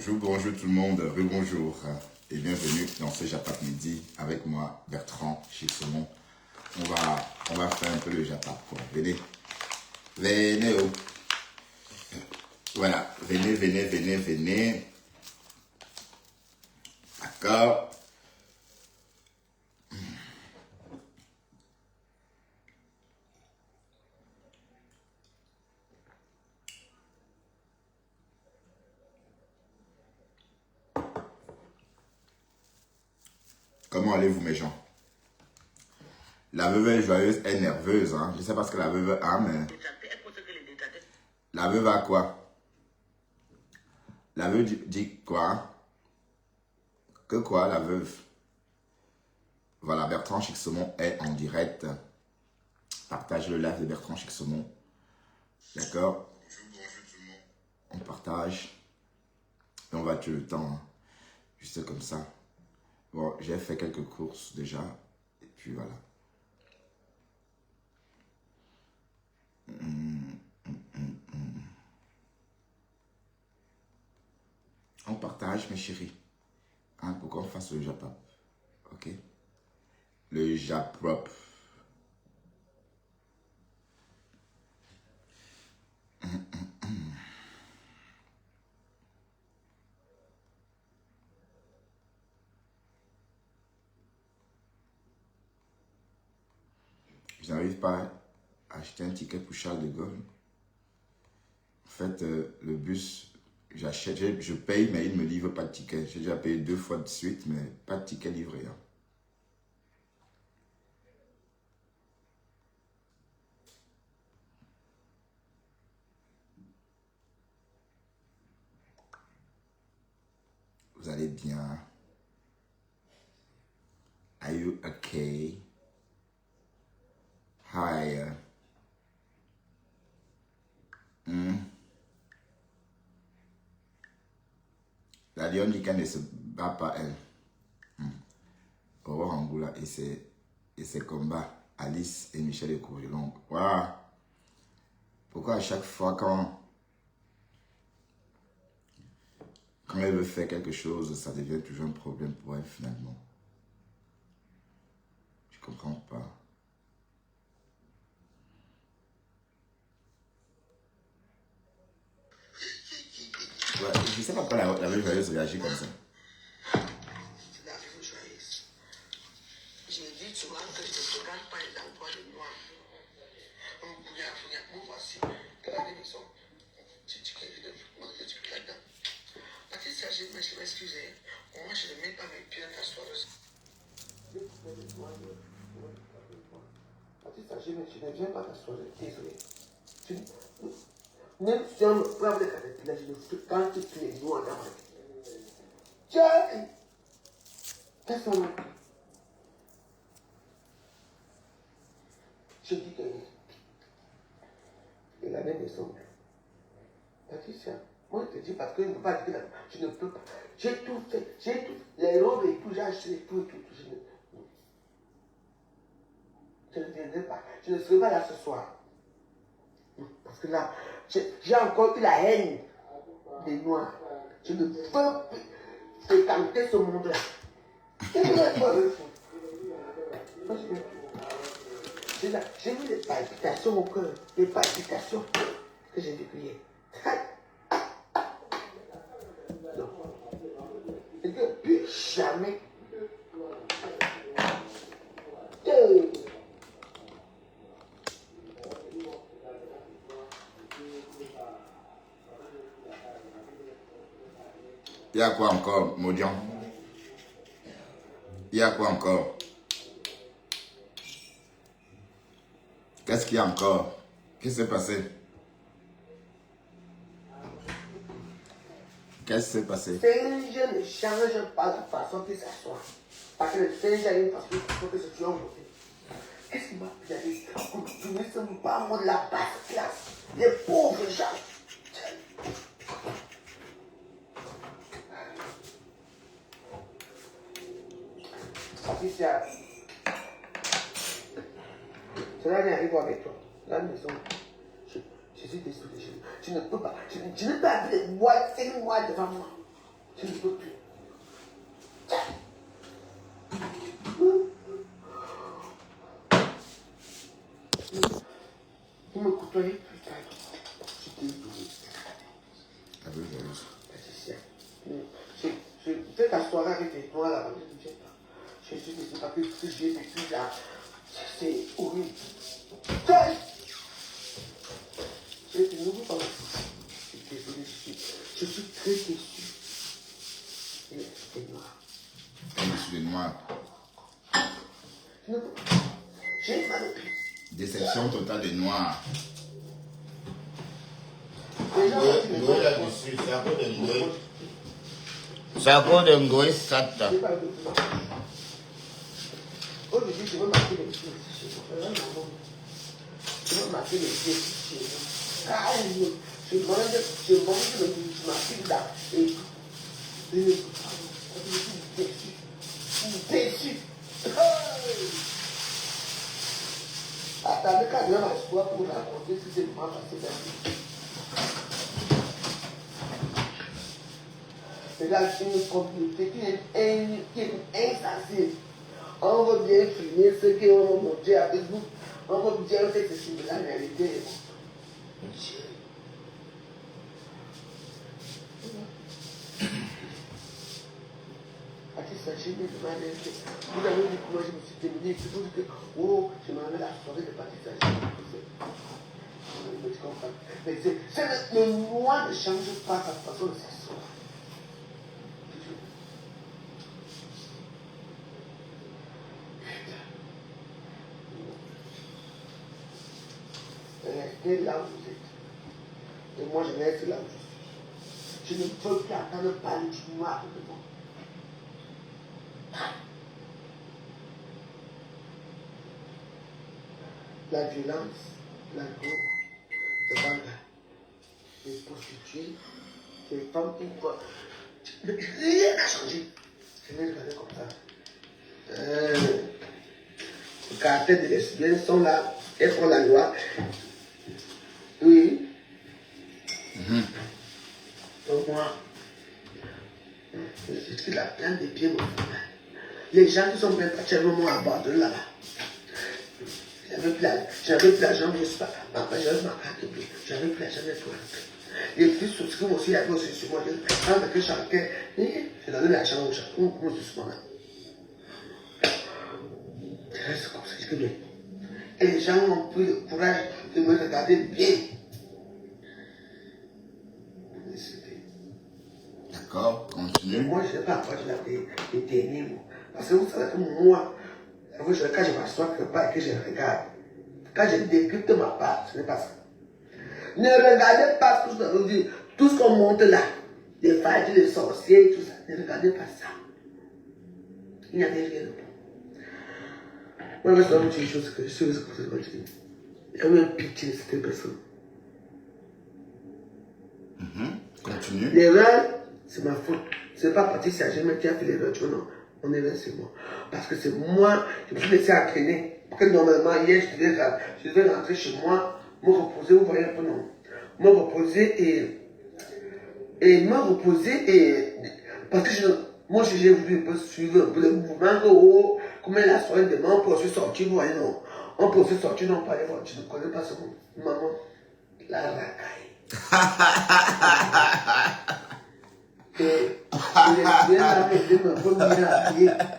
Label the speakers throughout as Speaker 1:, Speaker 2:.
Speaker 1: Bonjour, bonjour tout le monde, rebonjour et bienvenue dans ce Japap Midi avec moi, Bertrand Chixomon. On va faire un peu le Japap, quoi. Venez, venez, oh. Voilà, venez. D'accord. Comment allez-vous mes gens? La veuve est joyeuse, est nerveuse, hein. Je sais pas ce que la veuve a, mais... La veuve a quoi? La veuve dit quoi? Que quoi, la veuve? Voilà, Bertrand Chixomon est en direct. Partage le live de Bertrand Chixomon. D'accord? On partage. Et on va tuer le temps, hein. Juste comme ça. Bon, j'ai fait quelques courses déjà. Et puis voilà. On partage, mes chéris. Hein, pour qu'on fasse le Japap. Ok? Le Japap. Je n'arrive pas à acheter un ticket pour Charles de Gaulle. En fait, le bus, j'achète, je paye, mais il ne me livre pas de ticket. J'ai déjà payé 2 fois de suite, mais pas de ticket livré. Hein. Vous allez bien? Are you okay? Hi. La lionne dit qu'elle ne se bat pas, elle. Aurore Angoula et ses combats. Alice et Michel et Courgelon. Waouh! Pourquoi à chaque fois quand elle veut faire quelque chose, ça devient toujours un problème pour elle finalement? Je comprends pas. Ouais, je sais pas pourquoi la veuve joyeuse réagit comme ça.
Speaker 2: La veuve joyeuse. J'ai dit souvent que je ne regarde pas les emplois de moi. Vous voici. Quelle est l'émission? Patricia, je vais m'excuser. Moi, je ne mets pas mes pieds dans ta soirée. Patricia, je ne viens pas t'asseoir, désolé. Même si on me frappe les cadettes, je ne fais quand tu es loin d'avant. Tiens! Qu'est-ce qu'on a? Je dis que l'année décembre. Patricia, moi je te dis parce que je ne peux pas dire que je ne peux pas. J'ai tout fait, j'ai tout. Les robes et tout, j'ai acheté tout et tout. Je ne viendrai pas. Je ne serai pas là ce soir. Parce que là, j'ai encore eu la haine des Noirs. Je ne peux plus fréquenter ce monde-là. Qu'est-ce que je peux faire? J'ai vu des palpitations au cœur, des palpitations que j'ai décriées. Non. Et que plus jamais.
Speaker 1: Il y a quoi encore, Modian? Il y a quoi encore? Qu'est-ce qu'il y a encore? Qu'est-ce qui s'est passé? Qu'est-ce qui s'est passé?
Speaker 2: Je ne change pas la façon qu'il s'assoit. Parce que le singe a une façon qu'il faut que ce soit monté. Qu'est-ce qui m'a dit? Nous ne sommes pas de la basse classe. Les pauvres gens. Patricia, cela n'est arrivé avec toi. La maison, je suis désolé. Je ne peux pas. Je ne peux pas appeler moi, c'est moi devant moi. Je ne peux plus. Vous me côtoyez plus tard. Je t'ai doué.
Speaker 1: La veuve joyeuse.
Speaker 2: Patricia. Je fais ta soirée avec les noirs là-bas. Je ne viens pas. Je suis désolé parce que j'ai vécu là. C'est horrible. Je ne veux pas. Je suis désolé. Je suis très déçu. C'est noir.
Speaker 1: Je suis noir.
Speaker 2: J'ai mal au pied.
Speaker 1: Déception totale des noirs.
Speaker 3: Ngoé là-dessus, c'est à cause de Ngoé. C'est à cause de Ngoé Sata.
Speaker 2: Aujourd'hui, je veux marquer les pieds ici chez moi. Je veux marquer les pieds ici chez moi. Car je mange le marqué là. Et je suis déçu. Attendez quand même à soi pour raconter ce qui s'est passé dans la vie. C'est là une communauté qui est insensible. On va bien filmer ce qu'on va montrer à Facebook. On va dire que c'est la réalité. Vous avez dit que moi je me suis terminé. C'est pour dire que, oh, je m'en vais la soirée de Patricia. Mais c'est le moi ne change pas sa façon de s'asseoir. Restez là où vous êtes. Et moi, je vais être là où je suis. Je ne peux plus attendre parler du noir de moi. La violence, la drogue, le bandit, les prostituées, les femmes qui croient. Rien n'a changé. Je vais regarder comme ça. Les caractères des lesbiennes sont là, elles font la loi. Oui. Donc moi, je suis la plante des pieds, mon frère. Les gens qui sont bien partiellement m'ont abandonné là-bas. J'avais plus l'argent, je ne sais pas. J'avais ma carte bleue. J'avais plus l'argent de tout. Les filles souscrivent aussi, il y avait aussi sur moi. Quand quelqu'un chantait, je donnais l'argent au chacun. Comment je suis moi-même. Je reste comme ça, je dis bien. Et les gens ont pris le courage de me regarder bien.
Speaker 1: D'accord, continue.
Speaker 2: Moi, je n'ai pas entendu les derniers mots. Parce que vous savez que moi, quand je m'assois quelque part et que je regarde, quand je décrypte ma part, ce n'est pas ça. Ne regardez pas ce que je vous dis, tout ce qu'on monte là, les failles, les sorciers, tout ça, ne regardez pas ça. Il n'y avait rien de bon. Moi, je vais vous dire une chose que je suis supposé de dire. Il y a eu un pitié de cette personne.
Speaker 1: Continue.
Speaker 2: L'erreur, c'est ma faute. Ce n'est pas Patricia jamais qui a fait l'erreur, tu vois, non. Mon erreur, c'est moi. Parce que c'est moi, je me suis laissé entraîner. Parce que normalement, hier, je devais rentrer chez moi, me reposer, vous voyez un peu, non. Me reposer parce que moi, j'ai voulu un peu suivre un peu le mouvement, comment la soirée demain, on peut aussi sortir, vous voyez, non. On peut aussi sortir, non, pas les voir, tu ne connais pas ce mot. Maman, la racaille. Et les lesbiennes,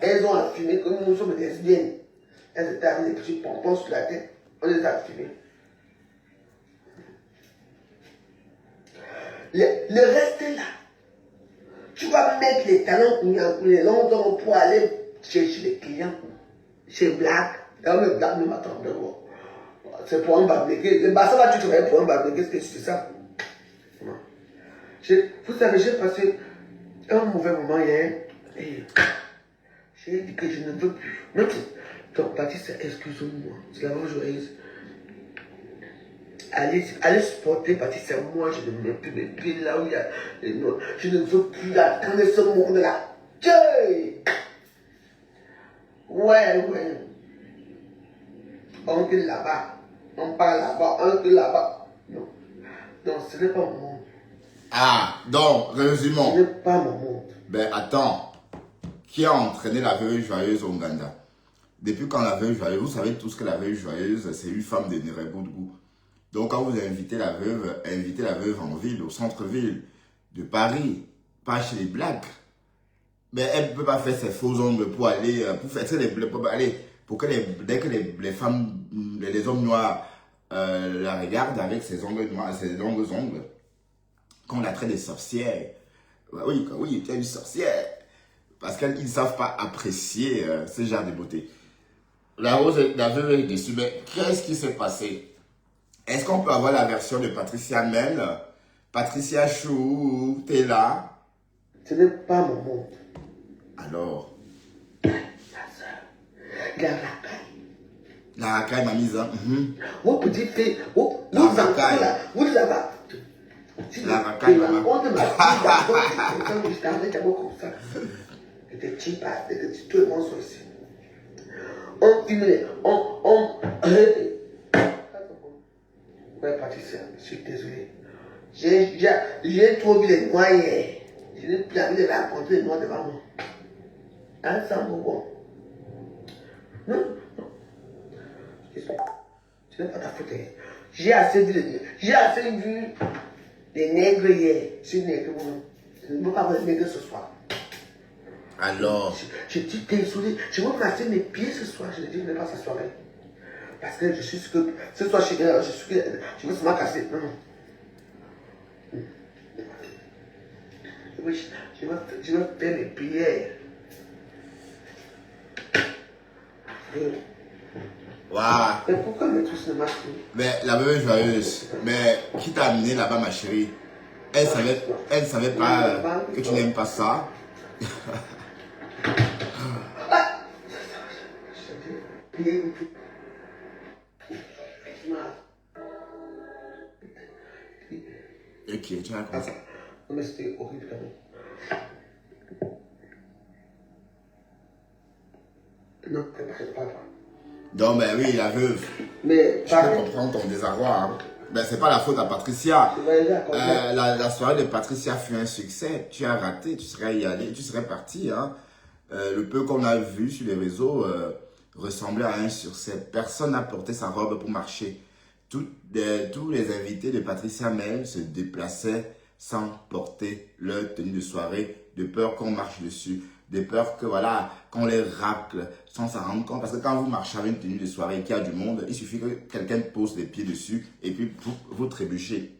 Speaker 2: elles ont affirmé que nous sommes des lesbiennes. Elles étaient avec des petits pompons sur la tête. On les a affirmés. Le reste est là. Tu vas mettre les talons les longs pour aller chercher les clients. Chez Black. Là, le Black ne m'attend pas. C'est pour un barbecue. Le bassin va tu travailles pour un barbecue. Qu'est-ce que c'est ça? Vous savez, j'ai passé un mauvais moment hier et j'ai dit que je ne veux plus. Même si, donc, Patricia, excuse-moi, c'est la vraie joyeuse. Allez supporter Patricia, moi je ne mets plus mes pieds là où il y a. Je ne veux plus attendre ce monde-là. Ouais. On est là-bas, on parle là-bas, on est là-bas. Non, ce n'est pas mon monde.
Speaker 1: Ah, donc, résumons.
Speaker 2: Ce n'est pas mon monde.
Speaker 1: Ben attends, qui a entraîné la veuve joyeuse au Ouganda? Depuis quand la veuve joyeuse, vous savez tous que la veuve joyeuse, c'est une femme de Néréboudougou. Donc quand vous invitez la veuve en ville, au centre-ville de Paris, pas chez les Blacks. Mais elle ne peut pas faire ses faux ongles pour aller, pour faire pour que dès que les femmes, les hommes noirs la regardent avec ses ongles noirs, ses longues ongles, qu'on la traite de sorcière. Oui, tu es une sorcière. Parce qu'ils ne savent pas apprécier ce genre de beauté. La veuve est déçue, mais qu'est-ce qui s'est passé? Est-ce qu'on peut avoir la version de Patricia Mel? Patricia Chou, t'es là?
Speaker 2: Ce n'est pas mon monde.
Speaker 1: Alors?
Speaker 2: Ma soeur, la racaille.
Speaker 1: La racaille m'a mise, hein?
Speaker 2: Vos petites filles, vos
Speaker 1: racaille.
Speaker 2: enfants là, vous les avez.
Speaker 1: La racaille, maman.
Speaker 2: On de ma fille, je t'avais d'abord comme ça. J'étais cheap, tout le monde sont ici. On finit, ouais, Patricia, je suis désolé. J'ai trop vu les noirs hier. Je n'ai plus envie de rencontrer les noirs devant moi. Hein, sans bon. Non, non. Ce n'est pas ta faute. J'ai assez vu les nègres hier. Je suis nègre, je ne veux pas voir les nègres ce soir.
Speaker 1: Alors?
Speaker 2: Je dis désolé, je veux masser mes pieds ce soir. Je ne dis pas ce soir. Parce que je suis sûr que ce soir, je veux seulement casser. Non, non. Je veux faire mes prières.
Speaker 1: Waouh!
Speaker 2: Mais pourquoi mes trucs ne marchent plus?
Speaker 1: Mais la veuve joyeuse, mais qui t'a amené là-bas, ma chérie? Elle savait pas que tu n'aimes pas ça. Ok, tu as compris.
Speaker 2: Non, mais c'était horrible quand même. Non, c'est pas.
Speaker 1: Donc, ben oui, la veuve.
Speaker 2: Mais
Speaker 1: je peux comprendre ton désarroi. Hein. Ben, c'est pas la faute à Patricia. La soirée de Patricia fut un succès. Tu as raté, tu serais y allé, tu serais parti. Hein. Le peu qu'on a vu sur les réseaux ressemblait à un succès. Personne n'a porté sa robe pour marcher. Tous les invités de Patricia Mel se déplaçaient sans porter leur tenue de soirée, de peur qu'on marche dessus, de peur que voilà, qu'on les racle sans s'en rendre compte. Parce que quand vous marchez avec une tenue de soirée et qu'il y a du monde, il suffit que quelqu'un pose les pieds dessus et puis vous trébuchez.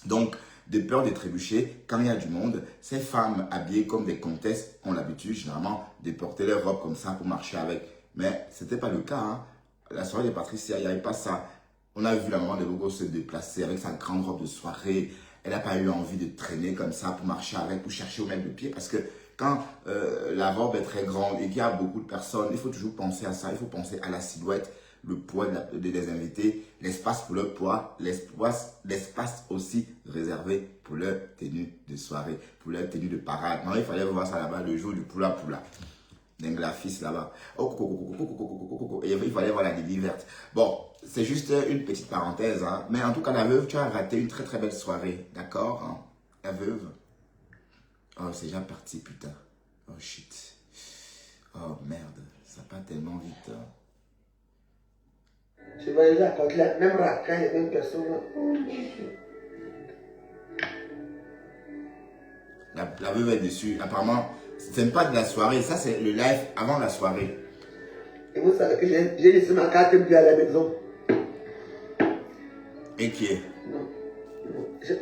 Speaker 1: Donc, de peur de trébucher, quand il y a du monde, ces femmes habillées comme des comtesses ont l'habitude généralement de porter leurs robes comme ça pour marcher avec. Mais ce n'était pas le cas. Hein. La soirée de Patricia, il n'y avait pas ça. On a vu la maman de Bogo se déplacer avec sa grande robe de soirée. Elle n'a pas eu envie de traîner comme ça pour marcher avec, pour chercher au même de pied. Parce que quand la robe est très grande et qu'il y a beaucoup de personnes, il faut toujours penser à ça. Il faut penser à la silhouette, le poids des invités, l'espace pour leur poids, l'espace aussi réservé pour leur tenue de soirée, pour leur tenue de parade. Non, il fallait voir ça là-bas le jour du poula. La fils là-bas. Et il fallait voir la lily verte. Bon, c'est juste une petite parenthèse. Hein. Mais en tout cas, la veuve, tu as raté une très très belle soirée. D'accord hein? La veuve. Oh, c'est déjà parti, putain. Oh, shit. Oh, merde. Ça part tellement vite. Hein.
Speaker 2: Tu vas aller raconter la même racaille, la même personne.
Speaker 1: La veuve est déçue. Apparemment, ce n'est pas de la soirée. Ça, c'est le live avant la soirée.
Speaker 2: Et vous savez que j'ai laissé ma carte bleue à la maison.
Speaker 1: Et qui est?
Speaker 2: Non.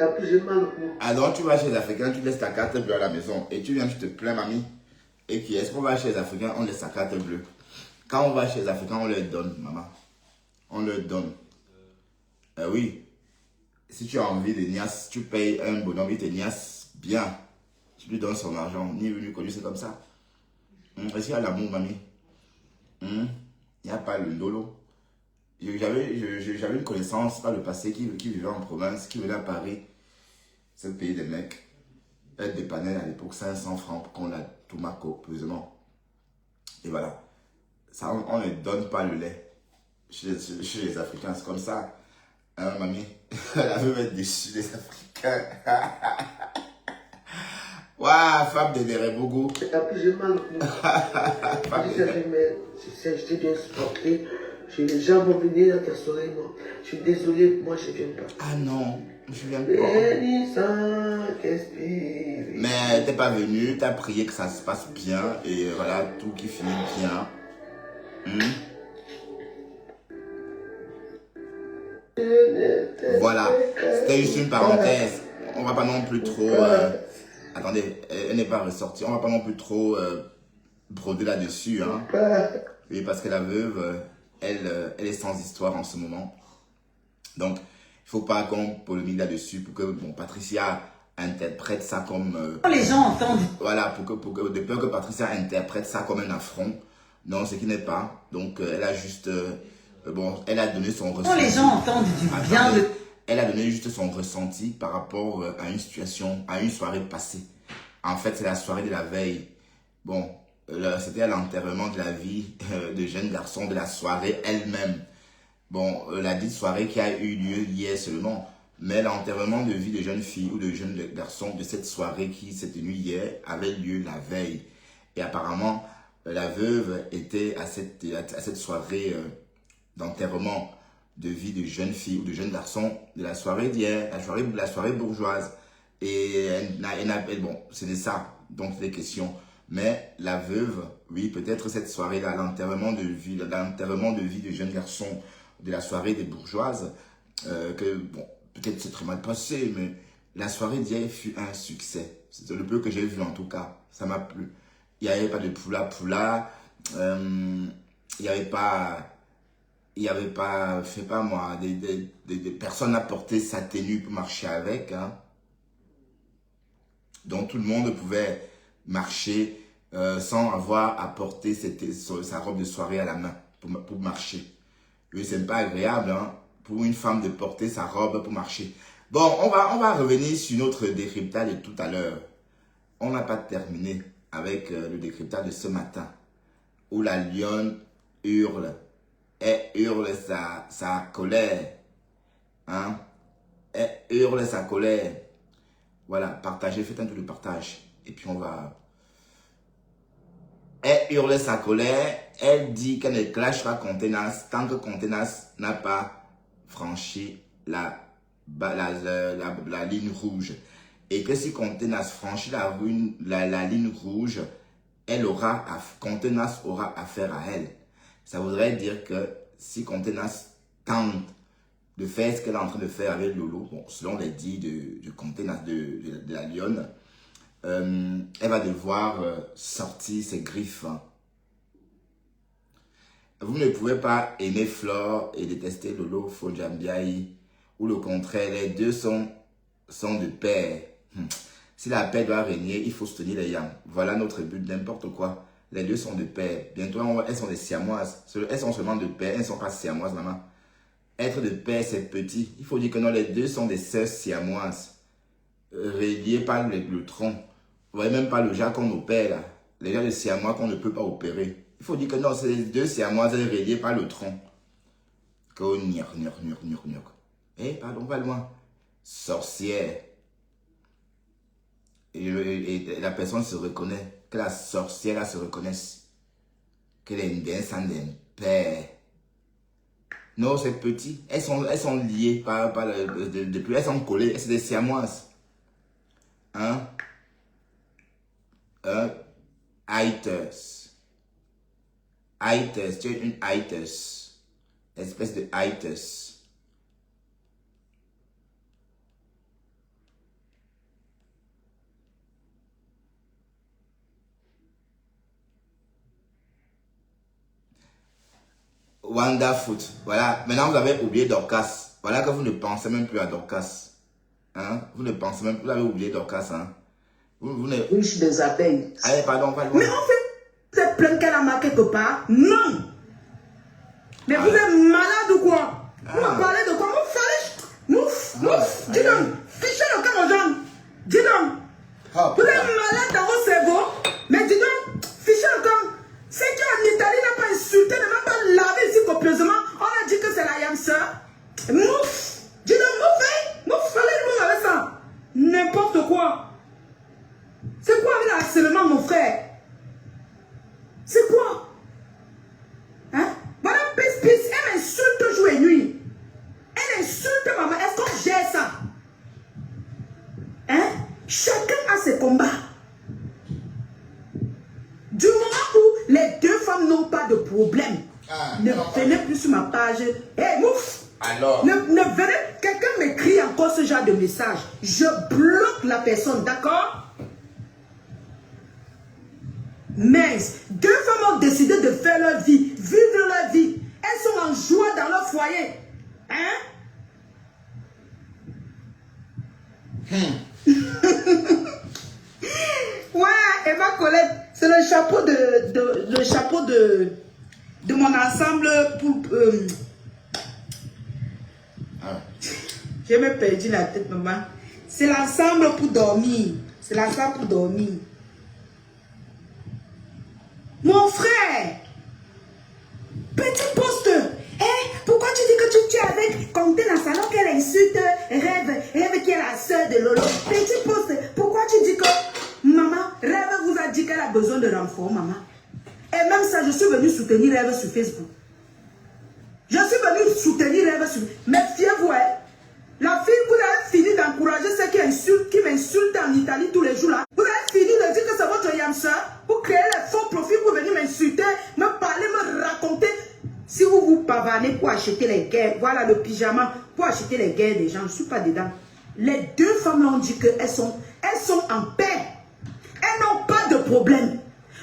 Speaker 2: En plus, j'ai mal au cou.
Speaker 1: Alors, tu vas chez les Africains, tu laisses ta carte bleue à la maison. Et tu viens, tu te plains, mamie. Et qui est-ce qu'on va chez les Africains, on laisse sa carte bleue. Quand on va chez les Africains, on leur donne, maman. On leur donne. Oui. Si tu as envie de niasse, tu payes un bonhomme, il te niasse bien. Tu lui donnes son argent. Ni venu connu, c'est comme ça. Est-ce qu'il y a l'amour, mamie? Il n'y a pas le lolo. J'avais une connaissance par le passé qui vivait en province, qui venait à Paris. C'est le pays des mecs. Elle dépannait à l'époque 500 francs pour qu'on la tomaco, peusement. Et voilà. Ça, on ne donne pas le lait. Chez les Africains, c'est comme ça. Hein, mamie? Elle veut être déçue des Africains. Ouais, Ah, Fab de Derebougou.
Speaker 2: Et puis j'ai mal au cou. Je t'ai bien supporté. Les gens vont venir dans ta soirée, moi. Je suis désolé, moi je ne viens pas.
Speaker 1: Ah non, je viens pas. Mais t'es pas venu, t'as prié que ça se passe bien et voilà, tout qui finit bien. Voilà, c'était juste une parenthèse. On va pas non plus trop... attendez, elle n'est pas ressortie. On va pas non plus trop broder là-dessus. Hein. Oui, parce que la veuve, elle est sans histoire en ce moment. Donc, il faut pas qu'on polémique là-dessus pour que bon, Patricia interprète ça comme...
Speaker 4: les gens entendent.
Speaker 1: Voilà, de peur que Patricia interprète ça comme un affront. Non, ce qui n'est pas. Donc, elle a juste... bon, elle a donné son ressenti.
Speaker 4: Les gens entendent du bien de...
Speaker 1: Elle a donné juste son ressenti par rapport à une situation, à une soirée passée. En fait, c'est la soirée de la veille. Bon, c'était à l'enterrement de la vie de jeune garçon, de la soirée elle-même. Bon, la dite soirée qui a eu lieu hier seulement, mais l'enterrement de vie de jeune fille ou de jeune garçon de cette soirée qui s'est tenue hier avait lieu la veille. Et apparemment, la veuve était à cette soirée d'enterrement de vie de jeune fille ou de jeune garçon de la soirée d'hier, la soirée bourgeoise. Et bon, c'était ça, donc des questions. Mais la veuve, oui, peut-être cette soirée-là, l'enterrement de vie de jeune garçon de la soirée des bourgeoises, que bon, peut-être c'est très mal passé, mais la soirée d'hier fut un succès. C'est le peu que j'ai vu en tout cas, ça m'a plu. Il n'y avait pas de poula, il n'y avait pas, je sais pas moi, des personnes à porter sa tenue pour marcher avec, hein. Donc tout le monde pouvait marcher sans avoir à porter sa robe de soirée à la main pour marcher. Oui, c'est pas agréable hein, pour une femme de porter sa robe pour marcher. Bon, on va revenir sur notre décryptage de tout à l'heure. On n'a pas terminé avec le décryptage de ce matin où la lionne hurle. Elle hurle sa colère. Hein? Elle hurle sa colère. Voilà, partagez, faites un tour de partage. Et puis on va... Elle hurle sa colère. Elle dit qu'elle ne clashera Contenance tant que Contenance n'a pas franchi la ligne rouge. Et que si Contenance franchit la ligne rouge, Contenance aura affaire à elle. Ça voudrait dire que si Contenance tente de faire ce qu'elle est en train de faire avec Lolo, bon, selon les dits de Contenance de la lionne, elle va devoir sortir ses griffes. Vous ne pouvez pas aimer Flore et détester Lolo Fojambiaï, ou le contraire, les deux sont de pair. Si la paix doit régner, il faut soutenir les yams. Voilà notre but, n'importe quoi. Les deux sont de pair. Bientôt, elles sont des siamoises. Elles sont seulement de pair, elles ne sont pas siamoises, maman. Être de pair, c'est petit. Il faut dire que non, les deux sont des sœurs siamoises. Reliées par le tronc. Vous voyez même pas le genre qu'on opère là. Les gens de siamois qu'on ne peut pas opérer. Il faut dire que non, c'est les deux siamoises reliées par le tronc. Eh, pardon, pas loin. Sorcière. Et la personne se reconnaît. Que la sorcière là se reconnaisse. Que les indiens sont des pères. Non, c'est petit. Elles sont liées depuis. Elles sont collées. C'est des siamoises. Hein? Hiatus. Hiatus. Tu es une hiatus. Espèce de hiatus. Wanda Foot. Voilà. Maintenant, vous avez oublié Dorcas. Voilà que vous ne pensez même plus à Dorcas. Hein? Vous ne pensez même plus. Vous avez oublié Dorcas. Hein? Vous ne...
Speaker 2: Riche des abeilles.
Speaker 1: Allez, pardon, pas loin.
Speaker 2: Mais on fait cette plainte qu'elle a marqué quelque part. Non. Mais vous êtes malade ou quoi? Vous me parlez de quoi? Mouf. Dis donc. Fichez le camp aux gens. Dis donc. Vous êtes malade dans vos cerveaux. Mais dis donc. Fichez le camp. C'est qu'en Italie n'a pas insulté, n'a même pas lavé ici copieusement. On a dit que c'est la yam sœur. Mouf. Dis donc, mouf, fallait le monde avec ça. N'importe quoi. C'est quoi ces combats. Du moment où les deux femmes n'ont pas de problème, ne venez plus sur ma page. Hé, mouf!
Speaker 1: Alors,
Speaker 2: Ne venez, quelqu'un m'écrit encore ce genre de message. Je bloque la personne, d'accord? Mais deux femmes ont décidé de faire leur vie, vivre leur vie. Elles sont en joie dans leur foyer. Hein? Ouais, Eva Colette, c'est le chapeau de mon ensemble pour... J'ai même perdu la tête, maman. C'est l'ensemble pour dormir. C'est l'ensemble pour dormir. Mon frère, petit poste. Pourquoi tu dis que tu es avec Comté dans le salon qu'elle insulte Rêve qui est la soeur de Lolo? Petit poste, pourquoi tu dis que maman, Rêve vous a dit qu'elle a besoin de renfort, maman? Et même ça, je suis venu soutenir Rêve sur Facebook. Je suis venu soutenir Rêve sur... Mais fiez-vous, la fille, vous avez fini d'encourager ceux qui m'insultent en Italie tous les jours là. Vous avez fini de dire que c'est votre yamsa. Vous créez les faux profils pour venir m'insulter, me parler, me raconter. Si vous vous pavanez pour acheter les guerres, voilà le pyjama, pour acheter les guerres des gens, je ne suis pas dedans. Les deux femmes ont dit qu'elles sont en paix. Elles n'ont pas de problème.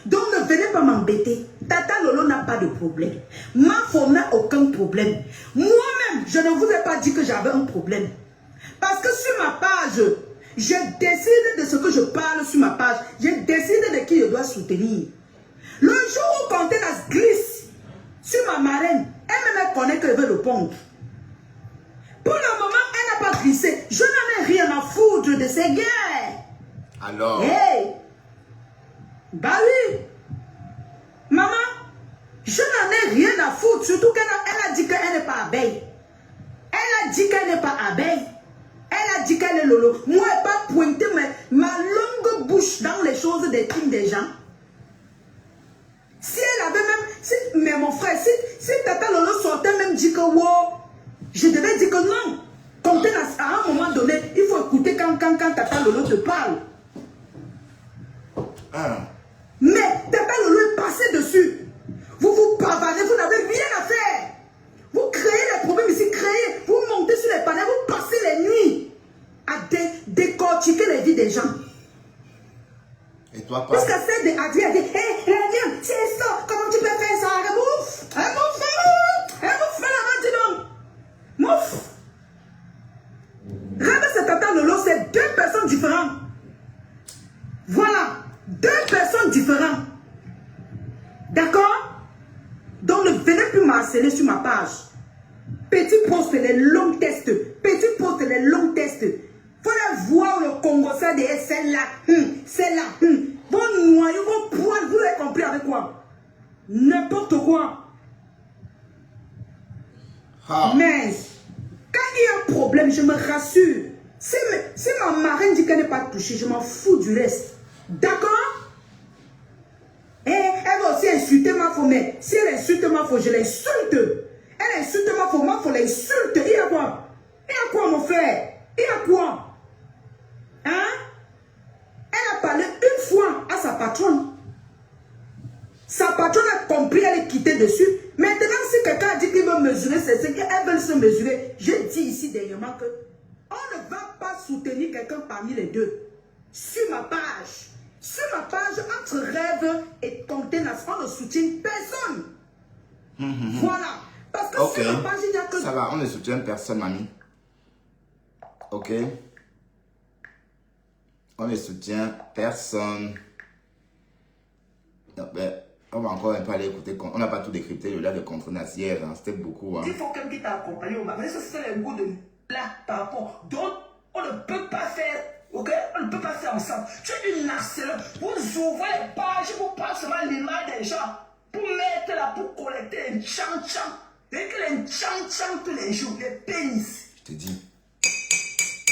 Speaker 2: Donc ne venez pas m'embêter. Tata Lolo n'a pas de problème. Ma femme n'a aucun problème. Moi-même, je ne vous ai pas dit que j'avais un problème. Parce que sur ma page, je décide de ce que je parle sur ma page. Je décide de qui je dois soutenir. Le jour où Contenas glisse sur ma marraine, elle me connaît que je veux répondre. Pour le moment, elle n'a pas glissé. Je n'en ai rien à foutre de ces guerres.
Speaker 1: alors.
Speaker 2: Hey! Bah oui! Maman, je n'en ai rien à foutre. Surtout qu'elle a dit qu'elle n'est pas abeille. Elle a dit qu'elle n'est pas abeille. Elle a dit qu'elle est Lolo. Moi, elle n'a pas pointé ma longue bouche dans les choses des crimes des gens. Si elle avait même... mais mon frère, si Tata Lolo sortait même dit que wow, je devais dire que non. Comptez à un moment donné, il faut écouter quand Tata Lolo te parle. Mais Tata Lolo est passé dessus. Vous vous pavanez, vous n'avez rien à faire. Vous créez les problèmes ici, vous montez sur les panneaux, vous passez les nuits à décortiquer les vies des gens.
Speaker 1: Et toi,
Speaker 2: parce qu'elle sait de Adrien, elle dit, hé, Adrien, c'est ça, comment tu peux faire ça? Mouf, mouf, là-bas, dis donc. Mouf. Rêve, c'est Tata Lolo, c'est deux personnes différentes. Voilà, deux personnes différentes. D'accord? Donc ne venez plus m'harceler sur ma page. Petit poste, les longs tests. Petit poste, les longs tests. Faut les voir le Congo, ça de celle-là, celle-là. Vos noyaux, vos poils, vous l'avez compris avec quoi? N'importe quoi. Mais, quand il y a un problème, je me rassure. Si ma marraine dit qu'elle n'est pas touchée, je m'en fous du reste. D'accord? Et elle va aussi insulter ma femme. Mais si elle insulte ma femme, je l'insulte. Elle insulte ma femme, l'insulte. Il y a quoi? Il y a quoi, mon frère? Il y a quoi? Hein? Elle a parlé une fois à sa patronne. Sa patronne a compris, elle est quittée dessus. Maintenant, si quelqu'un a dit qu'il veut mesurer, c'est ce qu'elle veut se mesurer. Je dis ici dernièrement que on ne va pas soutenir quelqu'un parmi les deux. Sur ma page. Sur ma page, entre Rêve et Contenas, on ne soutient personne. Voilà. Parce que sur ma page, il n'y a que...
Speaker 1: Ça va, on ne soutient personne, mamie. Ok. On ne soutient personne. Non, ben, on va encore un peu aller écouter. On n'a pas tout décrypté le live de Contenas hier. Hein, c'était beaucoup. Hein.
Speaker 2: Il faut quelqu'un qui t'a accompagné au magasin. Ça, c'est le goût de là par rapport. Donc, on ne peut pas faire. Ok, on ne peut pas faire ensemble. Tu es une harceleur. Vous ouvrez les pages, vous passez seulement l'image des gens pour mettre là, pour collecter les tchan-tchan. Et que les tchan-tchan tous les jours, les pénis.
Speaker 1: Je te dis.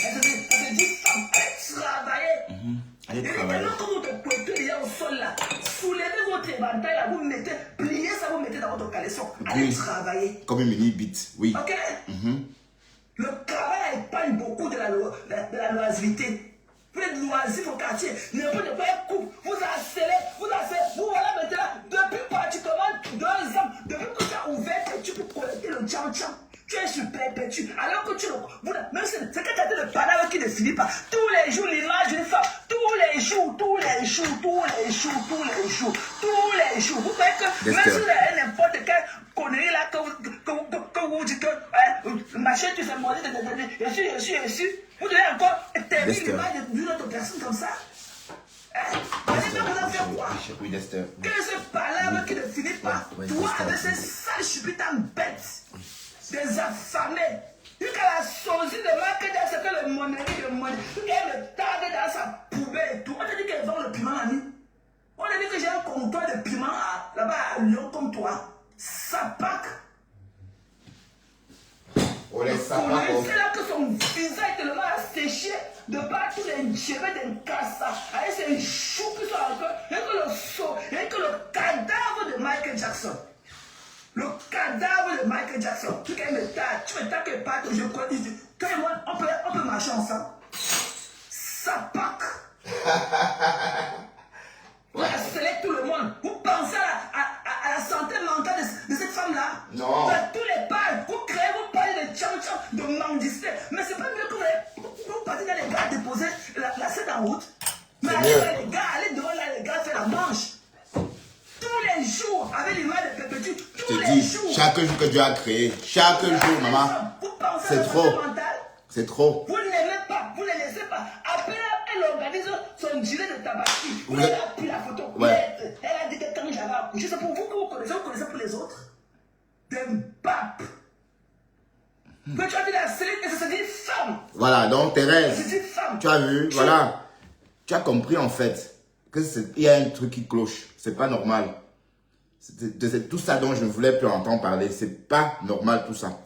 Speaker 2: Elle te dit, femme, allez travailler.
Speaker 1: Allez travailler.
Speaker 2: Et maintenant que votre pointeur est au sol là, soulevez votre éventail là, vous mettez, pliez ça, vous mettez dans votre caleçon. Allez travailler.
Speaker 1: Comme une mini-bite, oui.
Speaker 2: Ok. Le travail épargne beaucoup de la loisiveté. Vous êtes loisifs au quartier. N'importe quoi, coupe. Vous harcelez. Vous voilà maintenant. Depuis pratiquement 2 ans, depuis que tu as ouvert tes tubes pour collecter le tcham-tcham, tu es sur perpétue. Alors que tu le. Même c'est que tu as le parler qui ne finit pas. Tous les jours, l'image d'une femme. Tous les jours. Vous croyez que même si vous avez n'importe quelle connerie là que vous dites que machin, tu fais manger, je suis. Vous devez encore terminer l'image d'une autre personne comme ça. Vous en faites quoi? Que ce palabre qui ne finit pas. Toi, avec ces sales chupitans bêtes, des affamés, jusqu'à la sosie de Michael Jackson, que le monnaie, elle me tarde dans sa poubelle et tout. On a dit qu'elle vend le piment à nous. On a dit que j'ai un comptoir de piment là-bas à Lyon comme toi. Sapac.
Speaker 3: On laisse ça pas.
Speaker 2: C'est là que son visage tellement asséché de par tous les cheveux d'un cassa, avec ses choux qui sont encore, et que le cadavre de Michael Jackson. Le cadavre de Michael Jackson. Tu me taques que pas que je connais. Quand moi, on peut marcher ensemble. Sapac. Vous harcelez tout le monde. Vous pensez à la santé mentale de cette femme-là?
Speaker 3: Non.
Speaker 2: Dans tous les balles, vous parlez de tcham-tcham, de mendicité. Mais c'est pas mieux que vous partez dans les gars déposer la scène en route. Mais allez devant là, les gars, faire la manche. Tous les jours, avec l'image de perpétue, tous les jours.
Speaker 3: Chaque jour que Dieu a créé, chaque jour, maman, c'est trop. C'est trop.
Speaker 2: Vous ne l'aimez pas, vous ne le laissez pas. Après, elle organise son gilet de tabaski. Elle a pris la photo.
Speaker 3: Ouais.
Speaker 2: Elle a dit que quand j'avais accouché, c'est pour vous que vous connaissez pour les autres. Des papes. Que tu as dit la série et ça se dit femme.
Speaker 3: Voilà, donc Thérèse,
Speaker 2: Ça se dit femme.
Speaker 3: tu as vu, voilà. Tu as compris en fait qu'il y a un truc qui cloche. C'est pas normal. C'est tout ça dont je ne voulais plus entendre parler. C'est pas normal tout ça.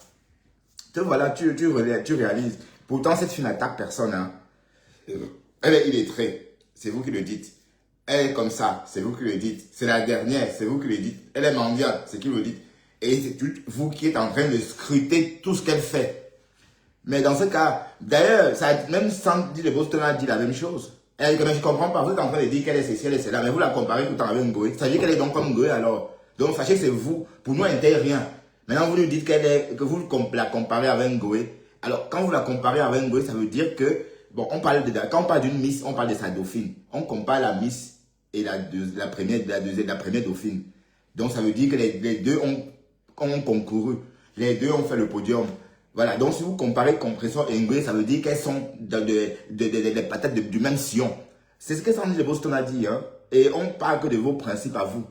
Speaker 3: Te voilà, tu réalises. Pourtant, cette fille n'attaque personne. Hein. Elle est illettrée. C'est vous qui le dites. Elle est comme ça. C'est vous qui le dites. C'est la dernière. C'est vous qui le dites. Elle est mendiante. C'est qui le dites. Et c'est vous qui êtes en train de scruter tout ce qu'elle fait. Mais dans ce cas, d'ailleurs, même Sandy de Boston a dit la même chose. Elle dit que je comprends pas. Vous êtes en train de dire qu'elle est ceci, elle est cela. Mais vous la comparez tout le temps avec Ngoé. Ça veut dire qu'elle est donc comme Ngoé alors. Donc sachez que c'est vous. Pour nous, elle n'était rien. Maintenant, vous nous dites que vous la comparez avec Ngoé. Alors, quand vous la comparez avec Ngoé, ça veut dire que, bon, quand on parle d'une Miss, on parle de sa dauphine. On compare la Miss et la première dauphine. Donc, ça veut dire que les deux ont concouru. Les deux ont fait le podium. Voilà. Donc, si vous comparez Compressor et Ngoé, ça veut dire qu'elles sont des patates du même sillon. C'est ce que Sandy de Boston a dit, hein. Et on parle que de vos principes à vous.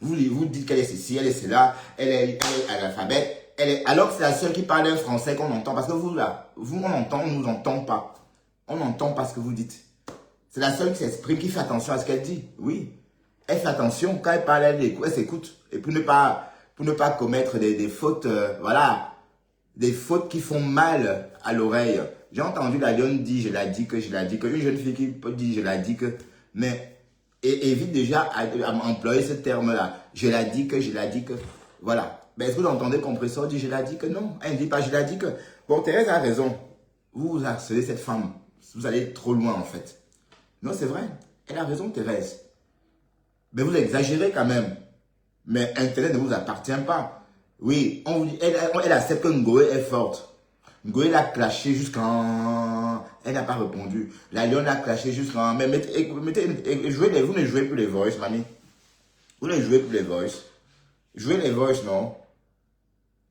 Speaker 3: Vous dites qu'elle est ceci, elle est cela, elle est à l'alphabet, alors que c'est la seule qui parle un français qu'on entend. Parce que vous là, on ne nous entend pas. On n'entend pas ce que vous dites. C'est la seule qui s'exprime, qui fait attention à ce qu'elle dit. Oui. Elle fait attention. Quand elle parle, elle s'écoute. Et pour ne pas commettre des fautes, voilà. Des fautes qui font mal à l'oreille. J'ai entendu la lionne dire, je la dis que. Une jeune fille qui peut dire, je la dis que. Mais... Et évite déjà à employer ce terme-là. Je la dis que. Voilà. Mais est-ce que vous entendez Compressor dire je la dis que? Non. Elle ne dit pas je la dis que. Bon, Thérèse a raison. Vous harcelez cette femme. Vous allez trop loin en fait. Non, c'est vrai. Elle a raison, Thérèse. Mais vous exagérez quand même. Mais Internet ne vous appartient pas. Oui, on vous dit, elle accepte que Ngoé est forte. Ngoé l'a clashé jusqu'en... Elle n'a pas répondu. La lionne a clashé jusqu'en... Mais vous ne jouez plus les voice, mamie. Vous ne jouez plus les voice. Jouez les voice, non.